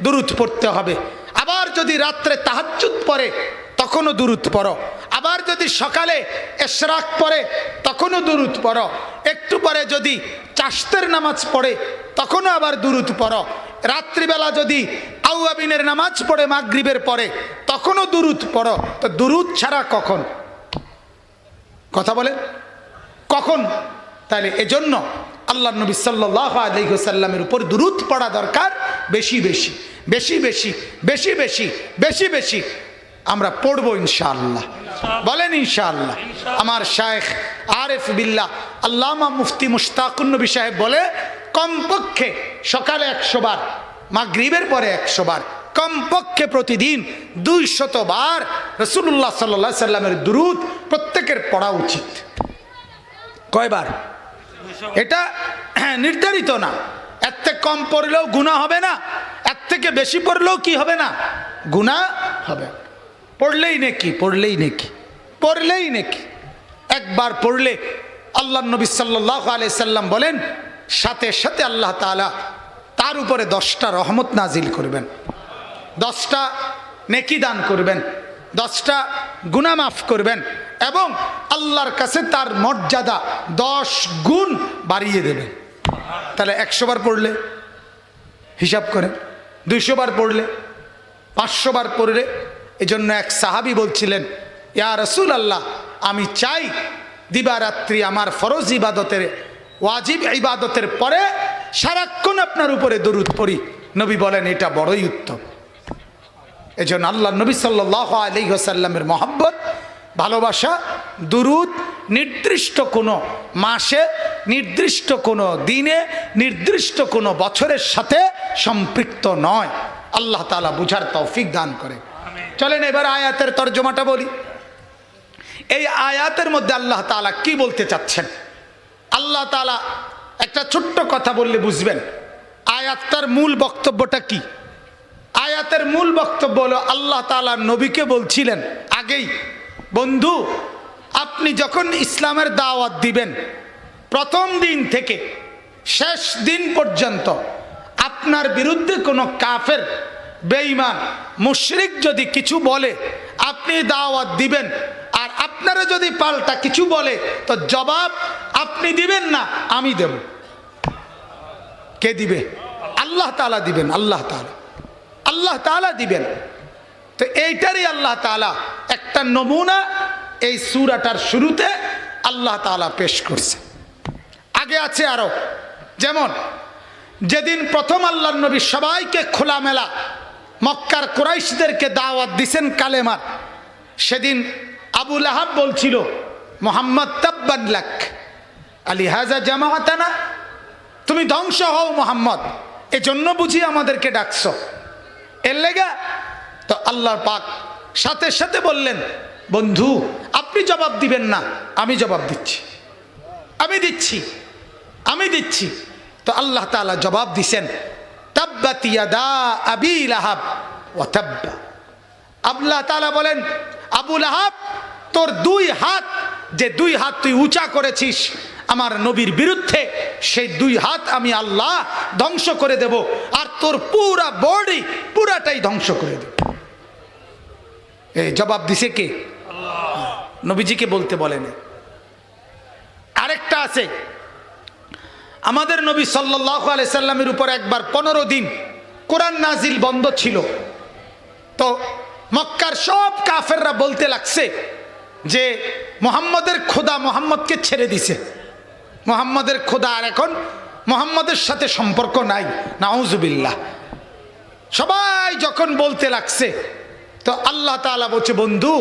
দুরূদ পড়তে হবে। আবার যদি রাত্রে তাহাজ্জুদ পড়ে তখনও দুরূদ পড়ো, আবার যদি সকালে ইশরাক পড়ে তখনও দুরূদ পড়ো, একটু পরে যদি চাশতের নামাজ পড়ে তখনও আবার দুরূদ পড়ো, রাত্রিবেলা যদি আউয়াবিনের নামাজ পড়ে মাগরিবের পরে তখনও দুরূদ পড়ো। তো দুরূদ ছাড়া কখন? কথা বলেন কখন? তাহলে এজন্য আল্লাহ নবী সাল্লাল্লাহু আলাইহি ওয়াসাল্লামের উপর দুরূদ পড়া দরকার। বেশি বেশি বেশি বেশি বেশি বেশি বেশি বেশি আমরা পড়বো ইনশাআল্লাহ। বলেন ইনশাআল্লাহ। আমার শায়েখ আরিফ বিল্লাহ আল্লামা মুফতি মুশতাকুন নবী সাহেব বলে, কমপক্ষে সকালে 100 বার, মাগরিবের পরে 100 বার, কমপক্ষে প্রতিদিন 200 বার রাসূলুল্লাহ সাল্লাল্লাহু আলাইহি সাল্লামের দুরূদ প্রত্যেকের পড়া উচিত। কয়বার? এটা নির্ধারিত না। এর থেকে কম পড়লেও গুনাহ হবে না, এর থেকে বেশি পড়লেও কি হবে না? গুনাহ হবে। পড়লেই নেকি, পড়লেই নেকি, পড়লেই নেকি। একবার পড়লে আল্লাহ নবী সাল্লাল্লাহু আলাইহি সাল্লাম বলেন, সাথে সাথে আল্লাহ তাআলা তার উপরে 10টা রহমত নাজিল করবেন, 10টা নেকি দান করবেন, 10টা গুনাহ মাফ করবেন, এবং আল্লাহর কাছে তার মর্যাদা 10 গুণ বাড়িয়ে দেবেন। তাহলে 100 বার পড়লে হিসাব করেন, 200 বার পড়লে, 500 বার পড়লে। এজন্য এক সাহাবী বলছিলেন, ইয়া রাসূলুল্লাহ, আমি চাই দিবারাত্রি আমার ফরজ ইবাদতের, ওয়াজিব ইবাদতের পরে সারাক্ষণ আপনার উপরে দরুদ পড়ি। নবী বলেন, এটা বড়ই উত্তম। এজন্য আল্লাহ নবী সাল্লাল্লাহু আলাইহি ওয়াসাল্লামের মহব্বত, ভালোবাসা, দুরুদ নির্দিষ্ট কোনো মাসে, নির্দিষ্ট কোনো দিনে, নির্দিষ্ট কোনো বছরের সাথে সম্পৃক্ত নয়। আল্লাহ তাআলা বুঝার তৌফিক দান করে। চলেন এবার আয়াতের তর্জমাটা বলি। এই আয়াতের মধ্যে আল্লাহ তাআলা কি বলতে চাচ্ছেন? আল্লাহ তাআলা একটা ছোট্ট কথা বললে বুঝবেন আয়াতটার মূল বক্তব্যটা কি। আয়াতের মূল বক্তব্য হলো, আল্লাহ তাআলা নবীকে বলছিলেন আগেই, বন্ধু আপনি যখন ইসলামের দাওয়াত দিবেন, প্রথম দিন থেকে শেষ দিন পর্যন্ত আপনার বিরুদ্ধে কোনো কাফের, বেঈমান, মুশরিক যদি কিছু বলে, আপনি দাওয়াত দিবেন। আর আপনারা যদি পাল্টা কিছু বলে, তো জবাব আপনি দিবেন না, আমি দেব। কে দিবে? আল্লাহ তাআলা দিবেন। আল্লাহ তাআলা, আল্লাহ তাআলা দিবেন। তো এইটারই আল্লাহ তাআলা একটা নমুনা এই সূরাটার শুরুতে আল্লাহ তাআলা পেশ করছে। আগে আছে আরো, যেমন যেদিন প্রথম আল্লাহর নবী সবাইকে খোলামেলা মক্কার কুরাইশদেরকে দাওয়াত দিছেন কালেমার, সেদিন আবু লাহাব বলছিল, মুহাম্মদ তাব্বান লাক আলিহাযা জামাআতানা, তুমি ধ্বংস হও মুহাম্মদ, এজন্য বুঝি আমাদেরকে ডাকছো, এর লেগা। তো আল্লাহ পাক সাথে সাথে বললেন, বন্ধু আপনি জবাব দিবেন না, আমি জবাব দিচ্ছি, আমি দিচ্ছি, আমি দিচ্ছি। তো আল্লাহ তাআলা জবাব দিছেন, তাব্বাত ইয়াদা আবি লাহাব ওয়া তাব্বা। আল্লাহ তাআলা বলেন, আবু লাহাব, তোর 2 হাত, যে 2 হাত তুই উঁচা করেছিস আমার নবীর বিরুদ্ধে, সেই 2 হাত আমি আল্লাহ ধ্বংস করে দেব, আর তোর পুরা বডি পুরাটাই ধ্বংস করে দেব। এই জবাব দিছে কে? আল্লাহ। নবীজিকে বলতে বলেন। আরেকটা আছে, আমাদের নবী সাল্লাল্লাহু আলাইহি সাল্লামের উপর একবার 15 দিন কোরআন নাজিল বন্ধ ছিল। তো মক্কার সব কাফেররা বলতে লাগছে যে মুহাম্মদের খোদা মুহাম্মদকে ছেড়ে দিছে, মুহাম্মদের খোদা আর এখন মুহাম্মদের সাথে সম্পর্ক নাই, নাউজুবিল্লাহ। সবাই যখন বলতে লাগছে, তো আল্লাহ তাআলা বলছে, বন্ধু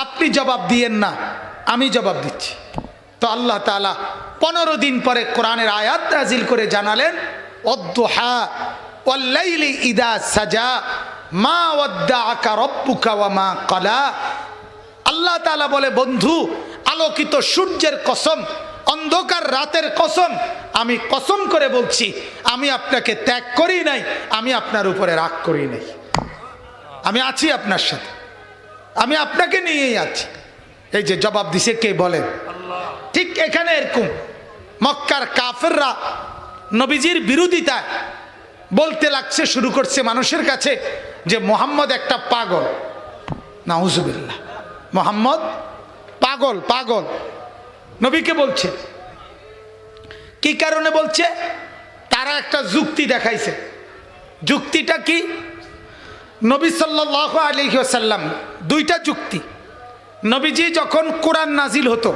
আপনি জবাব দিয়েন না, আমি জবাব দিচ্ছি। তো আল্লাহ তাআলা 15 দিন পরে কোরআনের আয়াত নাজিল করে জানালেন, ওয়াদ-দুহা ওয়াল-লাইলি ইযা সাজা মা ওয়াদ্দাআকা রাব্বুকা ওয়া মা ক্বালা। আল্লাহ তাআলা বলে, বন্ধু আলোকিত সূর্যের কসম, অন্ধকার রাতের কসম, আমি কসম করে বলছি, আমি আপনাকে ত্যাগ করি নাই, আমি আপনার উপরে রাগ করি নাই, আমি আছি আপনার সাথে, আমি আপনাকে নিয়েই আছি। এই যে জবাব দিছে কে বলেন? আল্লাহ। ঠিক এখানে এরকম মক্কার কাফেররা নবীজির বিরোধিতায় বলতে লাগছে, শুরু করছে মানুষের কাছে যে মুহাম্মদ একটা পাগল, নাউজুবিল্লাহ, মুহাম্মদ পাগল, পাগল। নবীকে বলছে, কি কারণে বলছে? তারা একটা যুক্তি দেখাইছে। যুক্তিটা কি? নবী সাল্লাল্লাহু আলাইহি ওয়াসাল্লাম, 2টা যুক্তি। নবীজি যখন কোরআন নাজিল হতো,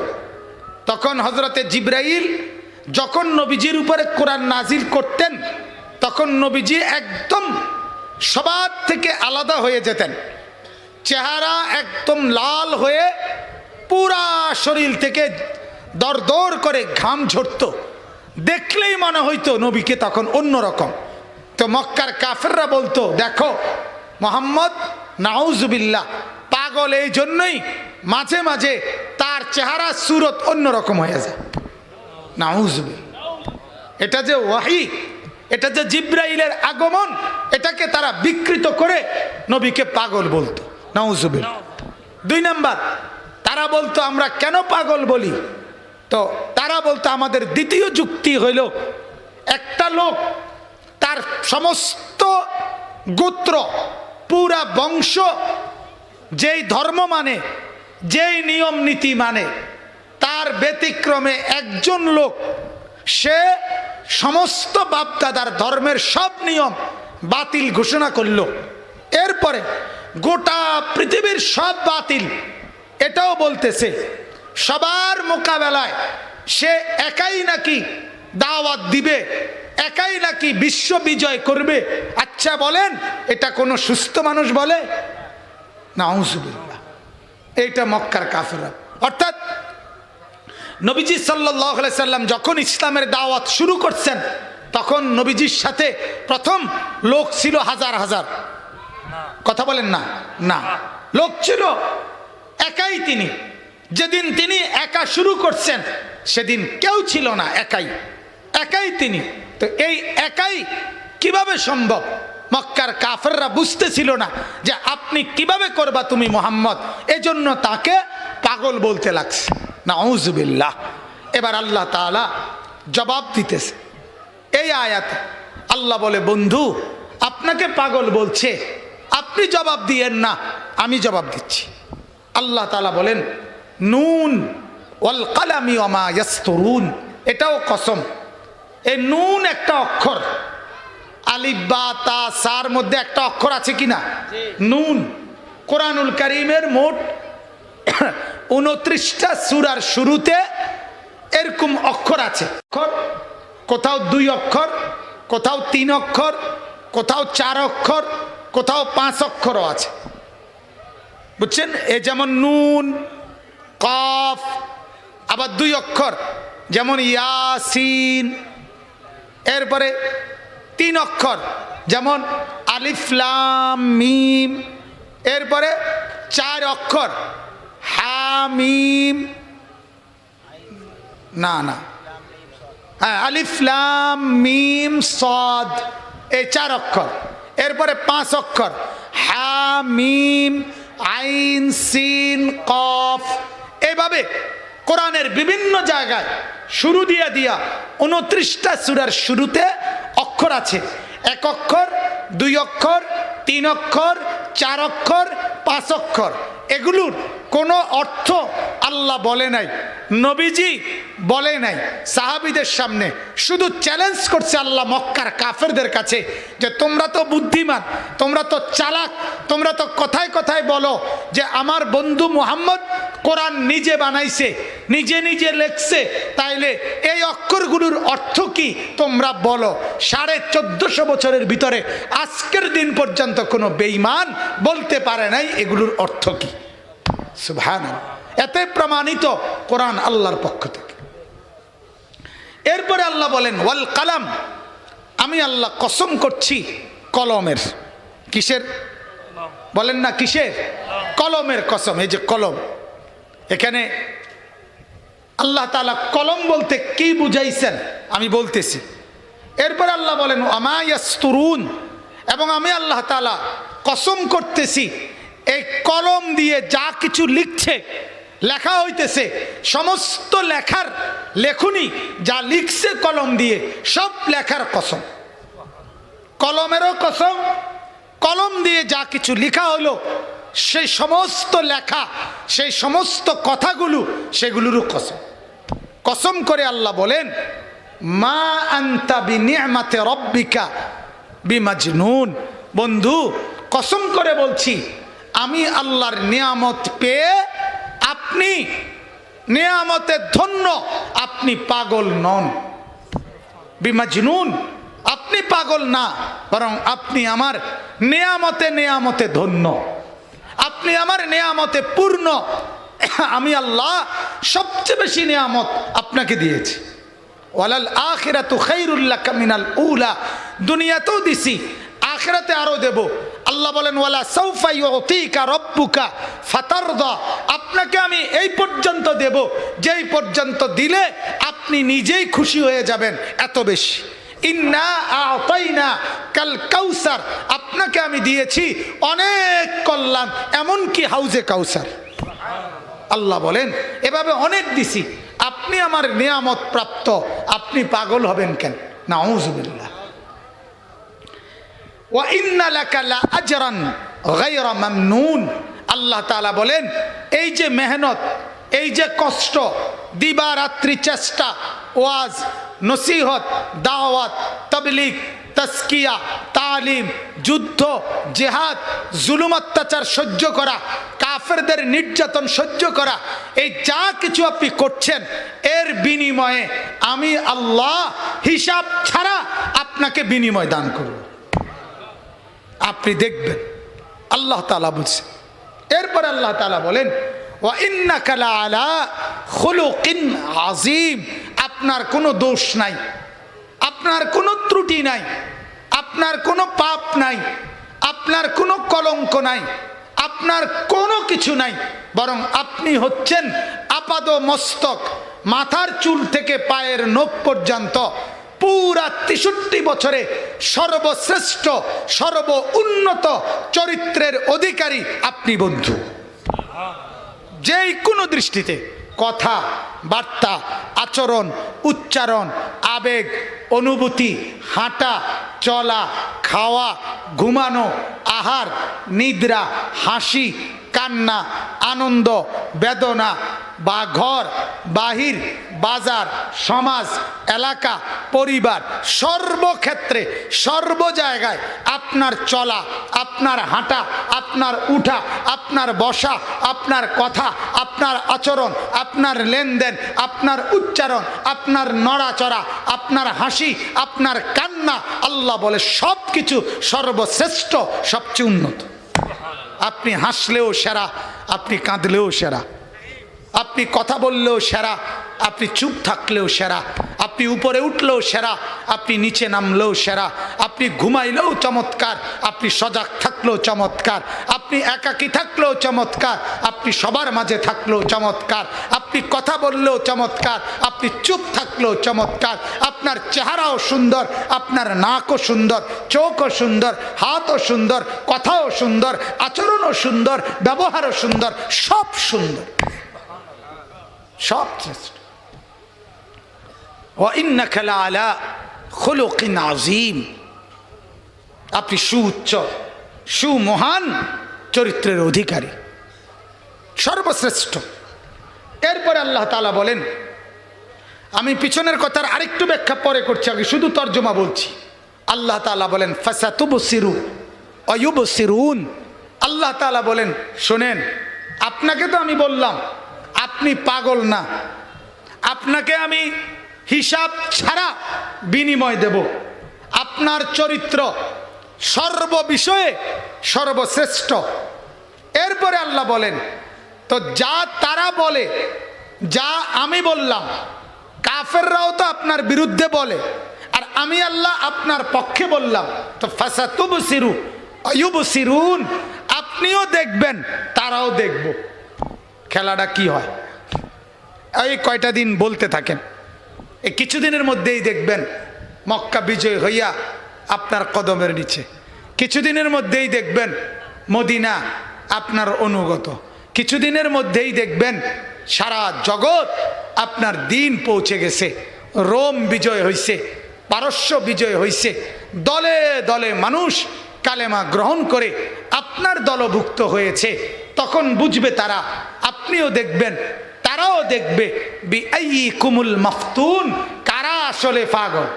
তখন হযরতে জিবরাইল যখন নবীজির উপরে কোরআন নাজিল করতেন, তখন নবীজি একদম সবার থেকে আলাদা হয়ে যেতেন, চেহারা একদম লাল হয়ে পুরা শরীর থেকে দরদর করে ঘাম ঝরতো, দেখলেই মনে হইতো নবীকে তখন অন্যরকম। তো মক্কার কাফেররা বলতো, দেখো মুহাম্মদ নাউজুবিল্লাহ পাগল, এই জন্যই মাঝে মাঝে তার চেহারা সুরত অন্যরকম হয়ে যায়, নাউজুবিল্লাহ। এটা যে ওয়াহি, এটা যে জিবরাইলের আগমন, এটাকে তারা বিকৃত করে নবীকে পাগল বলতো, নাউজুবিল্লাহ। 2 নাম্বার, তারা বলতো আমরা কেন পাগল বলি? তো তারা বলতো, আমাদের দ্বিতীয় যুক্তি হইল, একটা লোক তার সমস্ত গোত্র, পুরা বংশ যেই ধর্ম মানে, যেই নিয়ম নীতি মানে তার ব্যতিক্রমে একজন লোক সে সমস্ত বাপদাদার ধর্মের সব নিয়ম বাতিল ঘোষণা করল, এরপরে গোটা পৃথিবীর সব বাতিল এটাও বলতেছে, সবার মোকাবেলায় সে একাই নাকি দাওয়াত দিবে, একাই নাকি বিশ্ব বিজয় করবে। আচ্ছা বলেন, এটা কোনো সুস্থ মানুষ বলে? নাউজুবিল্লাহ। এইটা মক্কার কাফেররা। অর্থাৎ নবীজি সাল্লাল্লাহু আলাইহি সাল্লাম যখন ইসলামের দাওয়াত শুরু করছেন তখন নবীজির সাথে প্রথম লোক ছিল হাজার হাজার, কথা বলেন না, না লোক ছিল একাই তিনি। যেদিন তিনি একা শুরু করছেন সেদিন কেউ ছিল না, একাই একাই তিনি। তো এই একাই কিভাবে সম্ভব? মক্কার কাফেররা বুঝতেছিল না যে আপনি কিভাবে করবা তুমি মুহাম্মদ, এজন্য তাকে পাগল বলতে লাগছে। নাউজুবিল্লাহ। এবার আল্লাহ তাআলা জবাব দিতেছে এই আয়াতে। আল্লাহ বলে, বন্ধু আপনাকে পাগল বলছে, আপনি জবাব দিয়েন না, আমি জবাব দিচ্ছি। আল্লাহ তাআলা বলেন, নুন ওয়াল কালামি ওয়া মা ইয়াসতুরুন, এটাও কসম। এই নুন একটা অক্ষর, আলিফ বা তা সার মধ্যে একটা অক্ষর আছে কিনা? নুন। কোরআনুল কারীমের মোট 29টা সূরার শুরুতে এরকম অক্ষর আছে। কোথাও 2 অক্ষর, কোথাও 3 অক্ষর, কোথাও 4 অক্ষর, কোথাও 5 অক্ষরও আছে, বুঝছেন? এ যেমন নুন, কফ, আবার 2 অক্ষর যেমন ইয়াসিন, এরপরে 3 অক্ষর যেমন আলিফ লাম মিম, এরপরে 4 অক্ষর হামিম, না না হ্যাঁ আলিফ লাম মিম সদ, এই 4 অক্ষর। এরপরে 5 অক্ষর হামিম আইন সিন কফ। এইভাবে কোরআনের বিভিন্ন জায়গায় শুরু দিয়া 29টা সূরার শুরুতে অক্ষর আছে। 1 অক্ষর, 2 অক্ষর, 3 অক্ষর, 4 অক্ষর, 5 অক্ষর। এগুলোর কোনো অর্থ আল্লাহ বলে নাই, নবীজি বলে নাই। সাহাবীদের সামনে শুধু চ্যালেঞ্জ করছে আল্লাহ মক্কার কাফেরদের কাছে যে তোমরা তো বুদ্ধিমান, তোমরা তো চালাক, তোমরা তো কথায় কথায় বলো যে আমার বন্ধু মুহাম্মদ কোরআন নিজে বানাইছে, নিজে নিজে লেখছে, তাইলে এই অক্ষরগুলোর অর্থ কি তোমরা বলো। 1450 বছরের ভিতরে আজকের দিন পর্যন্ত কোনো বেঈমান বলতে পারে নাই এগুলোর অর্থ কি। সুবহানাল্লাহ। এতে প্রমাণিত কোরআন আল্লাহর পক্ষ থেকে। এরপরে আল্লাহ বলেন ওয়াল কালাম, আমি আল্লাহ কসম করছি কলমের। কিসের বলেন না, কিসের? কলমের কসম। এই যে কলম, এখানে আল্লাহ তাআলা কলম বলতে কি বুঝাইছেন আমি বলতেছি। এরপর আল্লাহ বলেন ওমা ইয়াসতুরুন, এবং আমি আল্লাহ তাআলা কসম করতেছি এই কলম দিয়ে যা কিছু লিখছে, লেখা হইতেছে, সমস্ত লেখার লেখনি যা লিখছে কলম দিয়ে, সব লেখার কসম। কলমেরও কসম, কলম দিয়ে যা কিছু লেখা হলো সেই সমস্ত লেখা, সেই সমস্ত কথাগুলো, সেগুলোরও কসম। কসম করে আল্লাহ বলেন মা আনতা বিনিআমাতি রাব্বিকা বিমাজনুন। বন্ধু কসম করে বলছি, আমি আল্লাহর নিয়ামত পেয়ে আপনি নিয়ামতে ধন্য, আপনি পাগল নন। বিমাজনুন, আপনি পাগল না, বরং আপনি আমার নিয়ামতে নিয়ামতে ধন্য, আপনি আমার নিয়ামতে পূর্ণ। আমি আল্লাহ সবচেয়ে বেশি নিয়ামত আপনাকে দিয়েছি। ওয়ালাল আখিরাতু খায়রুল লাকা মিনাল উলা, দুনিয়াতেও দিছি, আখিরাতে আরো দেব। আল্লাহ বলেন ওয়ালা সাউফা ইউতিকা রাব্বুকা ফাতারদা, আপনাকে আমি এই পর্যন্ত দেব যেই পর্যন্ত দিলে আপনি নিজেই খুশি হয়ে যাবেন, এত বেশি। ইন্না আতাইনা কাল কাউসার, আপনাকে আমি দিয়েছি অনেক কল্যাণ, এমনকি হাউজে কাউসার। আল্লাহ বলেন এভাবে অনেক দিছি, আপনি আমার নিয়ামত প্রাপ্ত, আপনি পাগল হবেন কেন? নাউযুবিল্লাহ। ওয়া ইন্না লাকা লা আজরান গায়রা মামনুন, আল্লাহ তাআলা বলেন এই যে মেহনত, এই যে কষ্ট, দিবারাত্রি চেষ্টা, ওয়াজ, নসিহত, দাওয়াত, তাবলীগ, তাজকিয়া, তালিম, যুদ্ধ, জিহাদ, জুলুম অত্যাচার সহ্য করা, কাফেরদের নির্যাতন সহ্য করা, এই যা কিছু আপনি করছেন এর বিনিময়ে আমি আল্লাহ হিসাব ছাড়া আপনাকে বিনিময় দান করব। আপনি দেখবেন আল্লাহ তাআলা বলছেন। এরপর আল্লাহ তাআলা বলেন ওয়া ইন্নাকা লাআলা খুলুকিন আযীম, আপনার কোনো দোষ নাই, আপনার কোনো ত্রুটি নাই, আপনার কোনো পাপ নাই, আপনার কোনো কলঙ্ক নাই, আপনার কোনো কিছু নাই, বরং আপনি হচ্ছেন আপাদ মস্তক, মাথার চুল থেকে পায়ের নখ পর্যন্ত পুরা 63 বছরে সর্বশ্রেষ্ঠ, সর্ব উন্নত চরিত্রের অধিকারী আপনি বন্ধু। যেই কোনো দৃষ্টিতে কথা, বার্তা, আচরণ, উচ্চারণ, আবেগ, অনুভূতি, হাঁটা, চলা, খাওয়া, ঘুমানো, আহার, নিদ্রা, হাসি, কান্না, আনন্দ, বেদনা, বা ঘর, বাহির, বাজার, সমাজ, এলাকা, পরিবার, সর্বক্ষেত্রে, সর্ব জায়গায় আপনার চলা, আপনার হাঁটা, আপনার উঠা, আপনার বসা, আপনার কথা, আপনার আচরণ, আপনার লেনদেন, আপনার উচ্চারণ, আপনার নড়াচড়া, আপনার হাসি, আপনার কান্না, আল্লাহ বলে সব কিছু সর্বশ্রেষ্ঠ, সবচেয়ে উন্নত। আপনি হাসলেও সেরা, আপনি কাঁদলেও সেরা, আপনি কথা বললেও সেরা, আপনি চুপ থাকলেও সেরা, আপনি উপরে উঠলেও সেরা, আপনি নিচে নামলেও সেরা, আপনি ঘুমাইলেও চমৎকার, আপনি সজাগ থাকলেও চমৎকার, আপনি একাকী থাকলেও চমৎকার, আপনি সবার মাঝে থাকলেও চমৎকার, আপনি কথা বললেও চমৎকার, আপনি চুপ থাকলেও চমৎকার, আপনার চেহারাও সুন্দর, আপনার নাকও সুন্দর, চোখও সুন্দর, হাতও সুন্দর, কথাও সুন্দর, আচরণও সুন্দর, ব্যবহারও সুন্দর, সব সুন্দর, সব শ্রেষ্ঠ। ওয়া ইন্নাকা লাআলা খুলুকিন আযীম, আপনি সুউচ্চ, সুমহান চরিত্রের অধিকারী, সর্বশ্রেষ্ঠ। এরপরে আল্লাহ তাআলা বলেন, আমি পিছনের কথার আরেকটু ব্যাখ্যা পরে করছি, আগে শুধু তর্জমা বলছি। আল্লাহ তাআলা বলেন ফাসাতুবসিরু ওয়া ইউবসিরুন, আল্লাহ তাআলা বলেন শোনেন, আপনাকে তো আমি বললাম আপনি পাগল না, আপনাকে আমি হিসাব ছাড়া বিনিময় দেব, আপনার চরিত্র সর্ববিষয়ে সর্বশ্রেষ্ঠ। এরপরে আল্লাহ বলেন তো যা তারা বলে, যা আমি বললাম, কাফেররাও তো আপনার বিরুদ্ধে বলে, আর আমি আল্লাহ আপনার পক্ষে বললাম, তো ফাসাতুবসিরু ওয়া ইউবসিরুন, আপনিও দেখবেন তারাও দেখব। খেলাটা কি হয় এই কয়টা দিন বলতে থাকেন, এই কিছুদিনের মধ্যেই দেখবেন মক্কা বিজয় হইয়া আপনার কদমের নিচে, কিছুদিনের মধ্যেই দেখবেন মদিনা আপনার অনুগত, কিছুদিনের মধ্যেই দেখবেন সারা জগৎ আপনার দিন পৌঁছে গেছে, রোম বিজয় হইছে, পারস্য বিজয় হইছে, দলে দলে মানুষ কালেমা গ্রহণ করে আপনার দলভুক্ত হয়েছে। তখন বুঝবে তারা, আপনিও দেখবেন তারাও দেখবে, বিআইয়িকুমুল মাফতুন, কারা আসলে পাগল,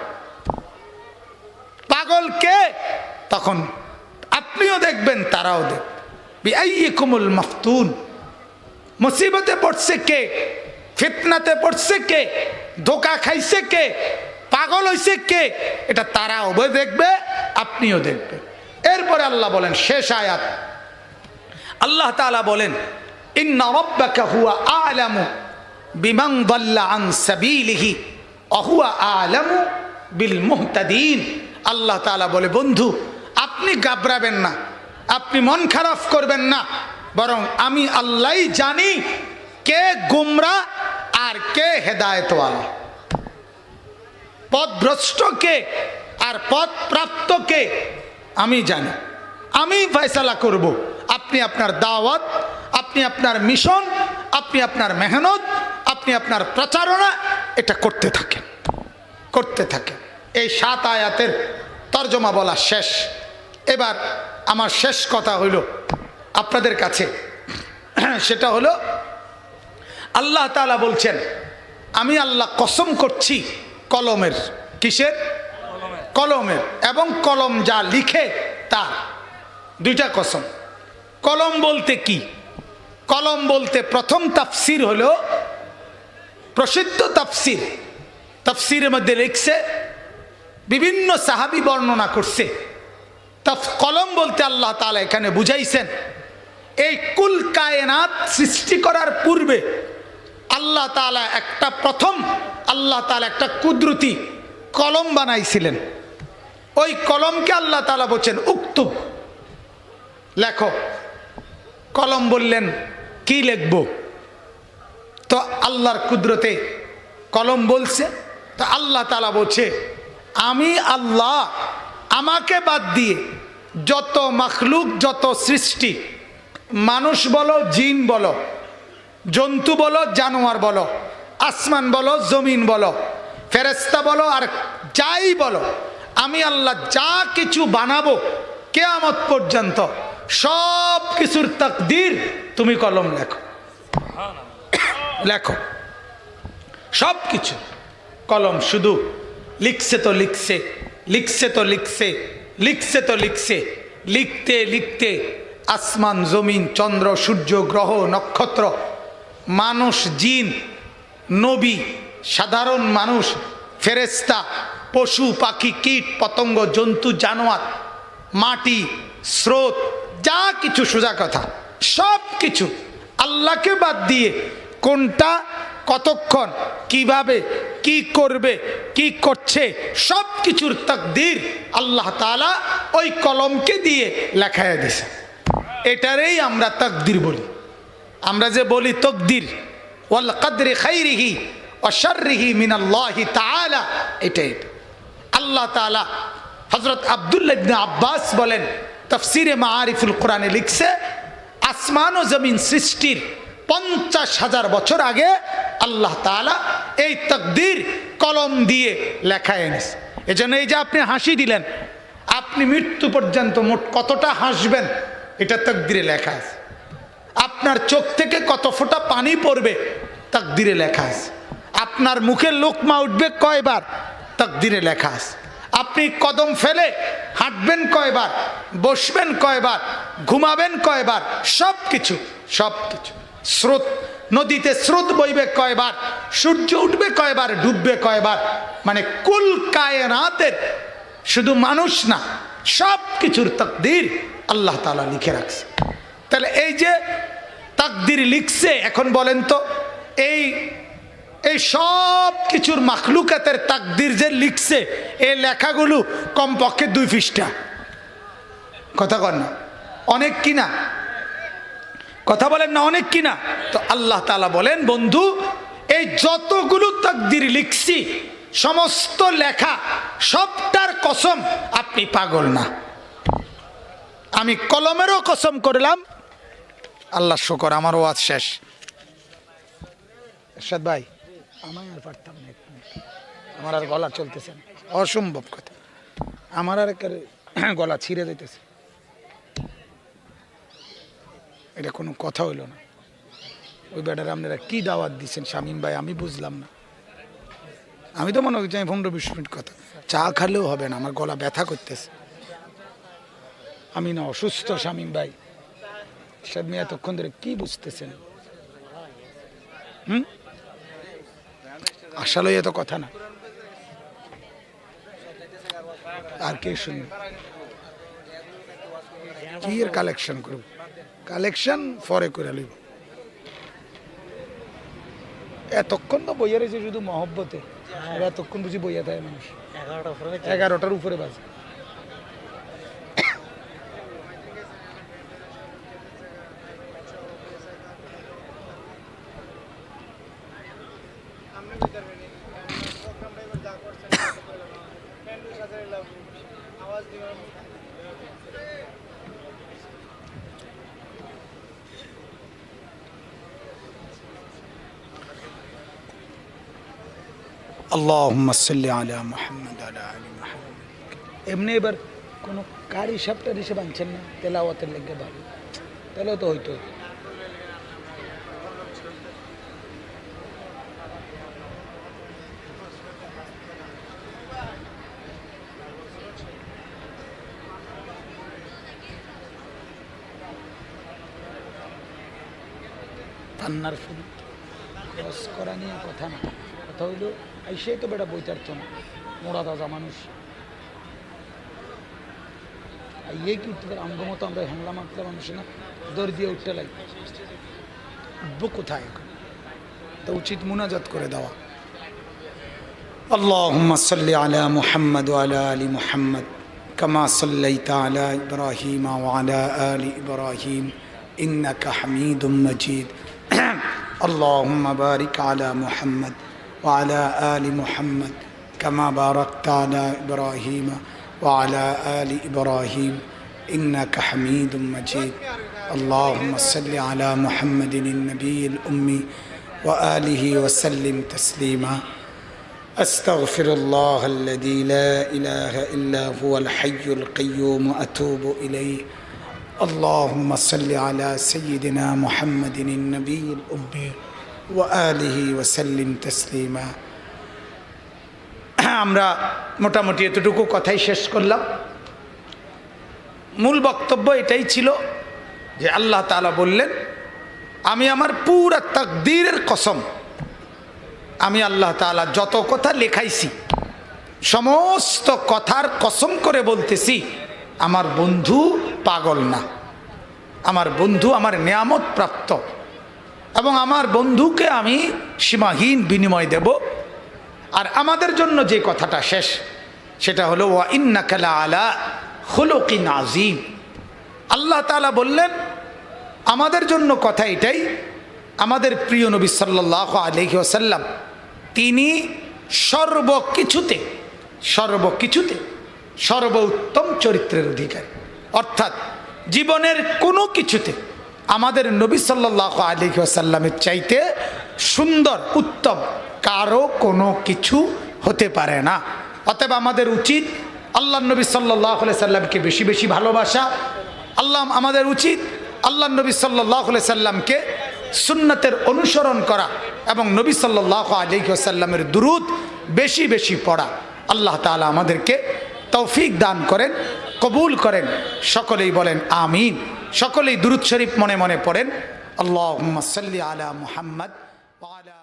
পাগল কে, তখন আপনিও দেখবেন তারাও দেখবে। বিআইয়িকুমুল মাফতুন, মুসিবতে পড়ছে কে, ফিতনাতে পড়ছে কে, ধোঁকা খাইছে কে, পাগল হইছে কে, এটা তারাও দেখবে, আপনিও দেখবেন। এরপরে আল্লাহ বলেন শেষ আয়াত, আল্লাহ তাআলা বলেন ইন্না রাব্বাকা হুয়া আ'লামু বিমান দাল্লা আন সাবিলিহি ওয়া হুয়া আ'লামু বিল মুহতাদিন। আল্লাহ তাআলা বলে বন্ধু আপনি ঘাবড়াবেন না, আপনি মন খারাপ করবেন না, বরং আমি আল্লাহই জানি কে গোমরা আর কে হেদায়েতওয়ালা, পথভ্রষ্ট কে আর পথ প্রাপ্ত কে আমি জানি, আমি ফয়সালা করব। আপনি আপনার দাওয়াত, আপনি আপনার মিশন, আপনি আপনার মেহনত, আপনি আপনার প্রচারণা এটা করতে থাকেন, করতে থাকেন। এই 7 আয়াতের তর্জমা বলা শেষ। এবার আমার শেষ কথা হইল আপনাদের কাছে, সেটা হলো আল্লাহ তাআলা বলছেন, আমি আল্লাহ কসম করছি কলমের। কিসের? কলমের। এবং কলম যা লিখে তার। দুইটা কসম। কলম বলতে কি? কলম বলতে প্রথম তাফসির হলো, প্রসিদ্ধ তাফসির, তাফসিরের মধ্যে লিখছে, বিভিন্ন সাহাবী বর্ণনা করছে, কলম বলতে আল্লাহ তাআলা এখানে বুঝাইছেন এই কুল কায়নাত সৃষ্টি করার পূর্বে আল্লাহ তাআলা আল্লাহ তাআলা একটা কুদরতি কলম বানাইছিলেন। ওই কলমকে আল্লাহ তাআলা বলছেন উক্তুব, লেখো। কলম বললেন কি লিখব? তো আল্লাহর কুদরতে কলম বলছে। তো আল্লাহ তাআলা বলছে, আমি আল্লাহ আমাকে বাদ দিয়ে যত মাখলুক, যত সৃষ্টি, মানুষ বলো, জিন বলো, জন্তু বলো, জানোয়ার বলো, আসমান বলো, জমিন বলো, ফেরেশতা বলো, আর যাই বলো, আমি আল্লাহ যা কিছু বানাবো কিয়ামত পর্যন্ত সব কিছুর তাকদীর তুমি কলম লেখো। লেখো সব কিছু। কলম শুধু লিখছে তো লিখছে, লিখছে তো লিখছে, লিখছে তো লিখছে। লিখতে লিখতে আসমান, জমিন, চন্দ্র, সূর্য, গ্রহ, নক্ষত্র, মানুষ, জিন, নবী, সাধারণ মানুষ, ফেরেশতা, পশু পাখি, কীট পতঙ্গ, জন্তু জানোয়ার, মাটি, স্রোত, যা কিছু, সোজা কথা সব কিছু আল্লাহকে বাদ দিয়ে কোনটা কতক্ষণ কিভাবে কি করবে কি করছে সব কিছুর তাকদীর আল্লাহ তাআলা ওই কলমকে দিয়ে লেখায় দিয়েছে। এটারেই আমরা তাকদীর বলি। আমরা যে বলি তাকদীর, ওয়াল কদরি খাইরিহি ওয়া শাররিহি মিনাল্লাহি তাআলা, এটাই আল্লাহ তাআলা। হযরত আব্দুল্লাহ ইবনে আব্বাস বলেন, তাফসিরে মাআরিফুল কোরআনে লিখছে, আসমান ও জমিন সৃষ্টির 50,000 বছর আগে আল্লাহ তাআলা এই তাকদীর কলম দিয়ে লেখায় এনেছে। এজন্য এই যে আপনি হাসি দিলেন, আপনি মৃত্যু পর্যন্ত মোট কতটা হাসবেন এটা তাকদীরে লেখা আছে। আপনার চোখ থেকে কত ফোঁটা পানি পড়বে তাকদীরে লেখা আছে। আপনার মুখে লোকমা উঠবে কয়বার তাকদীরে লেখা আছে। আপনি কদম ফেলে হাঁটবেন কয়বার, বসবেন কয়বার, ঘুমাবেন কয়বার, সব কিছু সব কিছু। স্রোত, নদীতে স্রোত বইবে কয়বার, সূর্য উঠবে কয়বার, ডুববে কয়বার, মানে কুল কায়নাতের, শুধু মানুষ না সব কিছুর তাকদীর আল্লাহ তাআলা লিখে রাখছে। তাহলে এই যে তাকদীর লিখছে, এখন বলেন তো এই সব কিছুর মাখলুকাতের তাকদীর যে লিখছে, এই লেখাগুলো কমপক্ষে 2 পৃষ্ঠা। কথা কন না? অনেক কিনা? কথা বলেন না অনেক কিনা? তো আল্লাহ তাআলা বলেন, বন্ধু এই যতগুলো তাকদীর লিখছি সমস্ত লেখা সবটার কসম আপনি পাগল না। আমি কলমেরও কসম করলাম। আল্লাহ শুকর, আমার ওয়াজ শেষ। এরশাদ ভাই, আমি আর পারতাম না, আমার আর গলা চলতেছে না, অসম্ভব কথা। আমার আর গলা ছিঁড়ে যাইতেছে। এটা কোনো কথা হইল না। ওই বেটার আপনারা কি দাওয়াত দিচ্ছেন শামীম ভাই, আমি বুঝলাম না। আমি তো মনে করছি 15-20 মিনিট কথা, চা খালেও হবে না, আমার গলা ব্যথা করতেছে। আমি না অসুস্থ শামীম ভাই। এরশাদ মিয়া এতক্ষণ ধরে কি বুঝতেছেন? আসলে এত কথা না। আর কে শুনবে? কি এর কালেকশন করব? কালেকশন পরে করে লইব। এতক্ষণ তো বইয়া রয়েছে শুধু মহব্বতে, এতক্ষণ বুঝি বইয়া থাকে মানুষ। 11টার উপরে বাজে। আল্লাহুম্মা সাল্লি আলা মুহাম্মাদ ওয়া আলা আলি মুহাম্মাদ। এমনি এবার কোনো কারি সাপটার হিসেবে আনছেন না তেলাওয়াতের লেগে? ভালো তাহলে তো হইতো। কান্নার ফুল খরচ করা নিয়ে কথা না, কথা হইল আইসে তো বেটা বইতার্থ না, মোড়া তাজা মানুষ ইয়ে কি উঠতে পারে আমগো মতো আমরা হামলা মাতলা মানুষ না, দৌড় দিয়ে উঠতে লাগে, উঠবো কোথায় এখন? তো উচিত মুনাজাত করে দেওয়া। আল্লাহুম্মা সাল্লি আলা মুহাম্মদ ওয়া আলা আলি মুহাম্মদ কামা সাল্লাইতা আলা ইব্রাহিম ওয়া আলা আলি ইব্রাহিম ইন্নাকা হামিদুম মাজিদ। আল্লাহুম্মা বারিক আলা মুহাম্মদ ওয়া আলা আলি মুহাম্মদ কামা বারাকতা আলা ইব্রাহিম ওয়া আলা আলি ইব্রাহিম ইন্নাকা হামিদুম মাজিদ। اللهم صل على محمد النبي الأمي وآله وسلم تسليما. أستغفر الله الذي لا إله إلا هو الحي القيوم وأتوب إليه. اللهم صل على سيدنا محمد النبي الأمي وآله وسلم تسليما. আমরা মোটামুটি এতটুকু কথাই শেষ করলাম। মূল বক্তব্য এটাই ছিল যে আল্লাহ তাআলা বললেন, আমি আমার পুরা তাকদীরের কসম, আমি আল্লাহ তাআলা যত কথা লেখাইছি সমস্ত কথার কসম করে বলতেছি, আমার বন্ধু পাগল না, আমার বন্ধু আমার নিয়ামত প্রাপ্ত, এবং আমার বন্ধুকে আমি সীমাহীন বিনিময় দেব। আর আমাদের জন্য যে কথাটা শেষ সেটা হলো ওয়া ইন্নাকা লাআলা খুলুকিন আযীম। আল্লাহ তাআলা বললেন আমাদের জন্য কথা এটাই, আমাদের প্রিয় নবী সাল্লাল্লাহু আলাইহি ওয়াসাল্লাম তিনি সর্বকিছুতে সর্বোত্তম চরিত্রের অধিকারী, অর্থাৎ জীবনের কোনো কিছুতে আমাদের নবী সাল্লাল্লাহু আলাইহি ওয়াসাল্লামের চাইতে সুন্দর উত্তম কারো কোনো কিছু হতে পারে না। অতএব আমাদের উচিত আল্লাহ নবী সাল্লাল্লাহু আলাইহি সাল্লামকে বেশি বেশি ভালোবাসা। আমাদের উচিত আল্লাহ নবী সাল্লাল্লাহু আলাইহি সাল্লামকে সুন্নতের অনুসরণ করা এবং নবী সাল্লাল্লাহু আলাইহি ওয়াসাল্লামের দুরূদ বেশি বেশি পড়া। আল্লাহ তাআলা আমাদেরকে তৌফিক দান করেন, কবুল করেন। সকলেই বলেন আমিন। সকলেই দুরূদ শরীফ মনে মনে পড়েন। আল্লাহুম্মা সাল্লি আলা মুহাম্মদ ওয়া আলা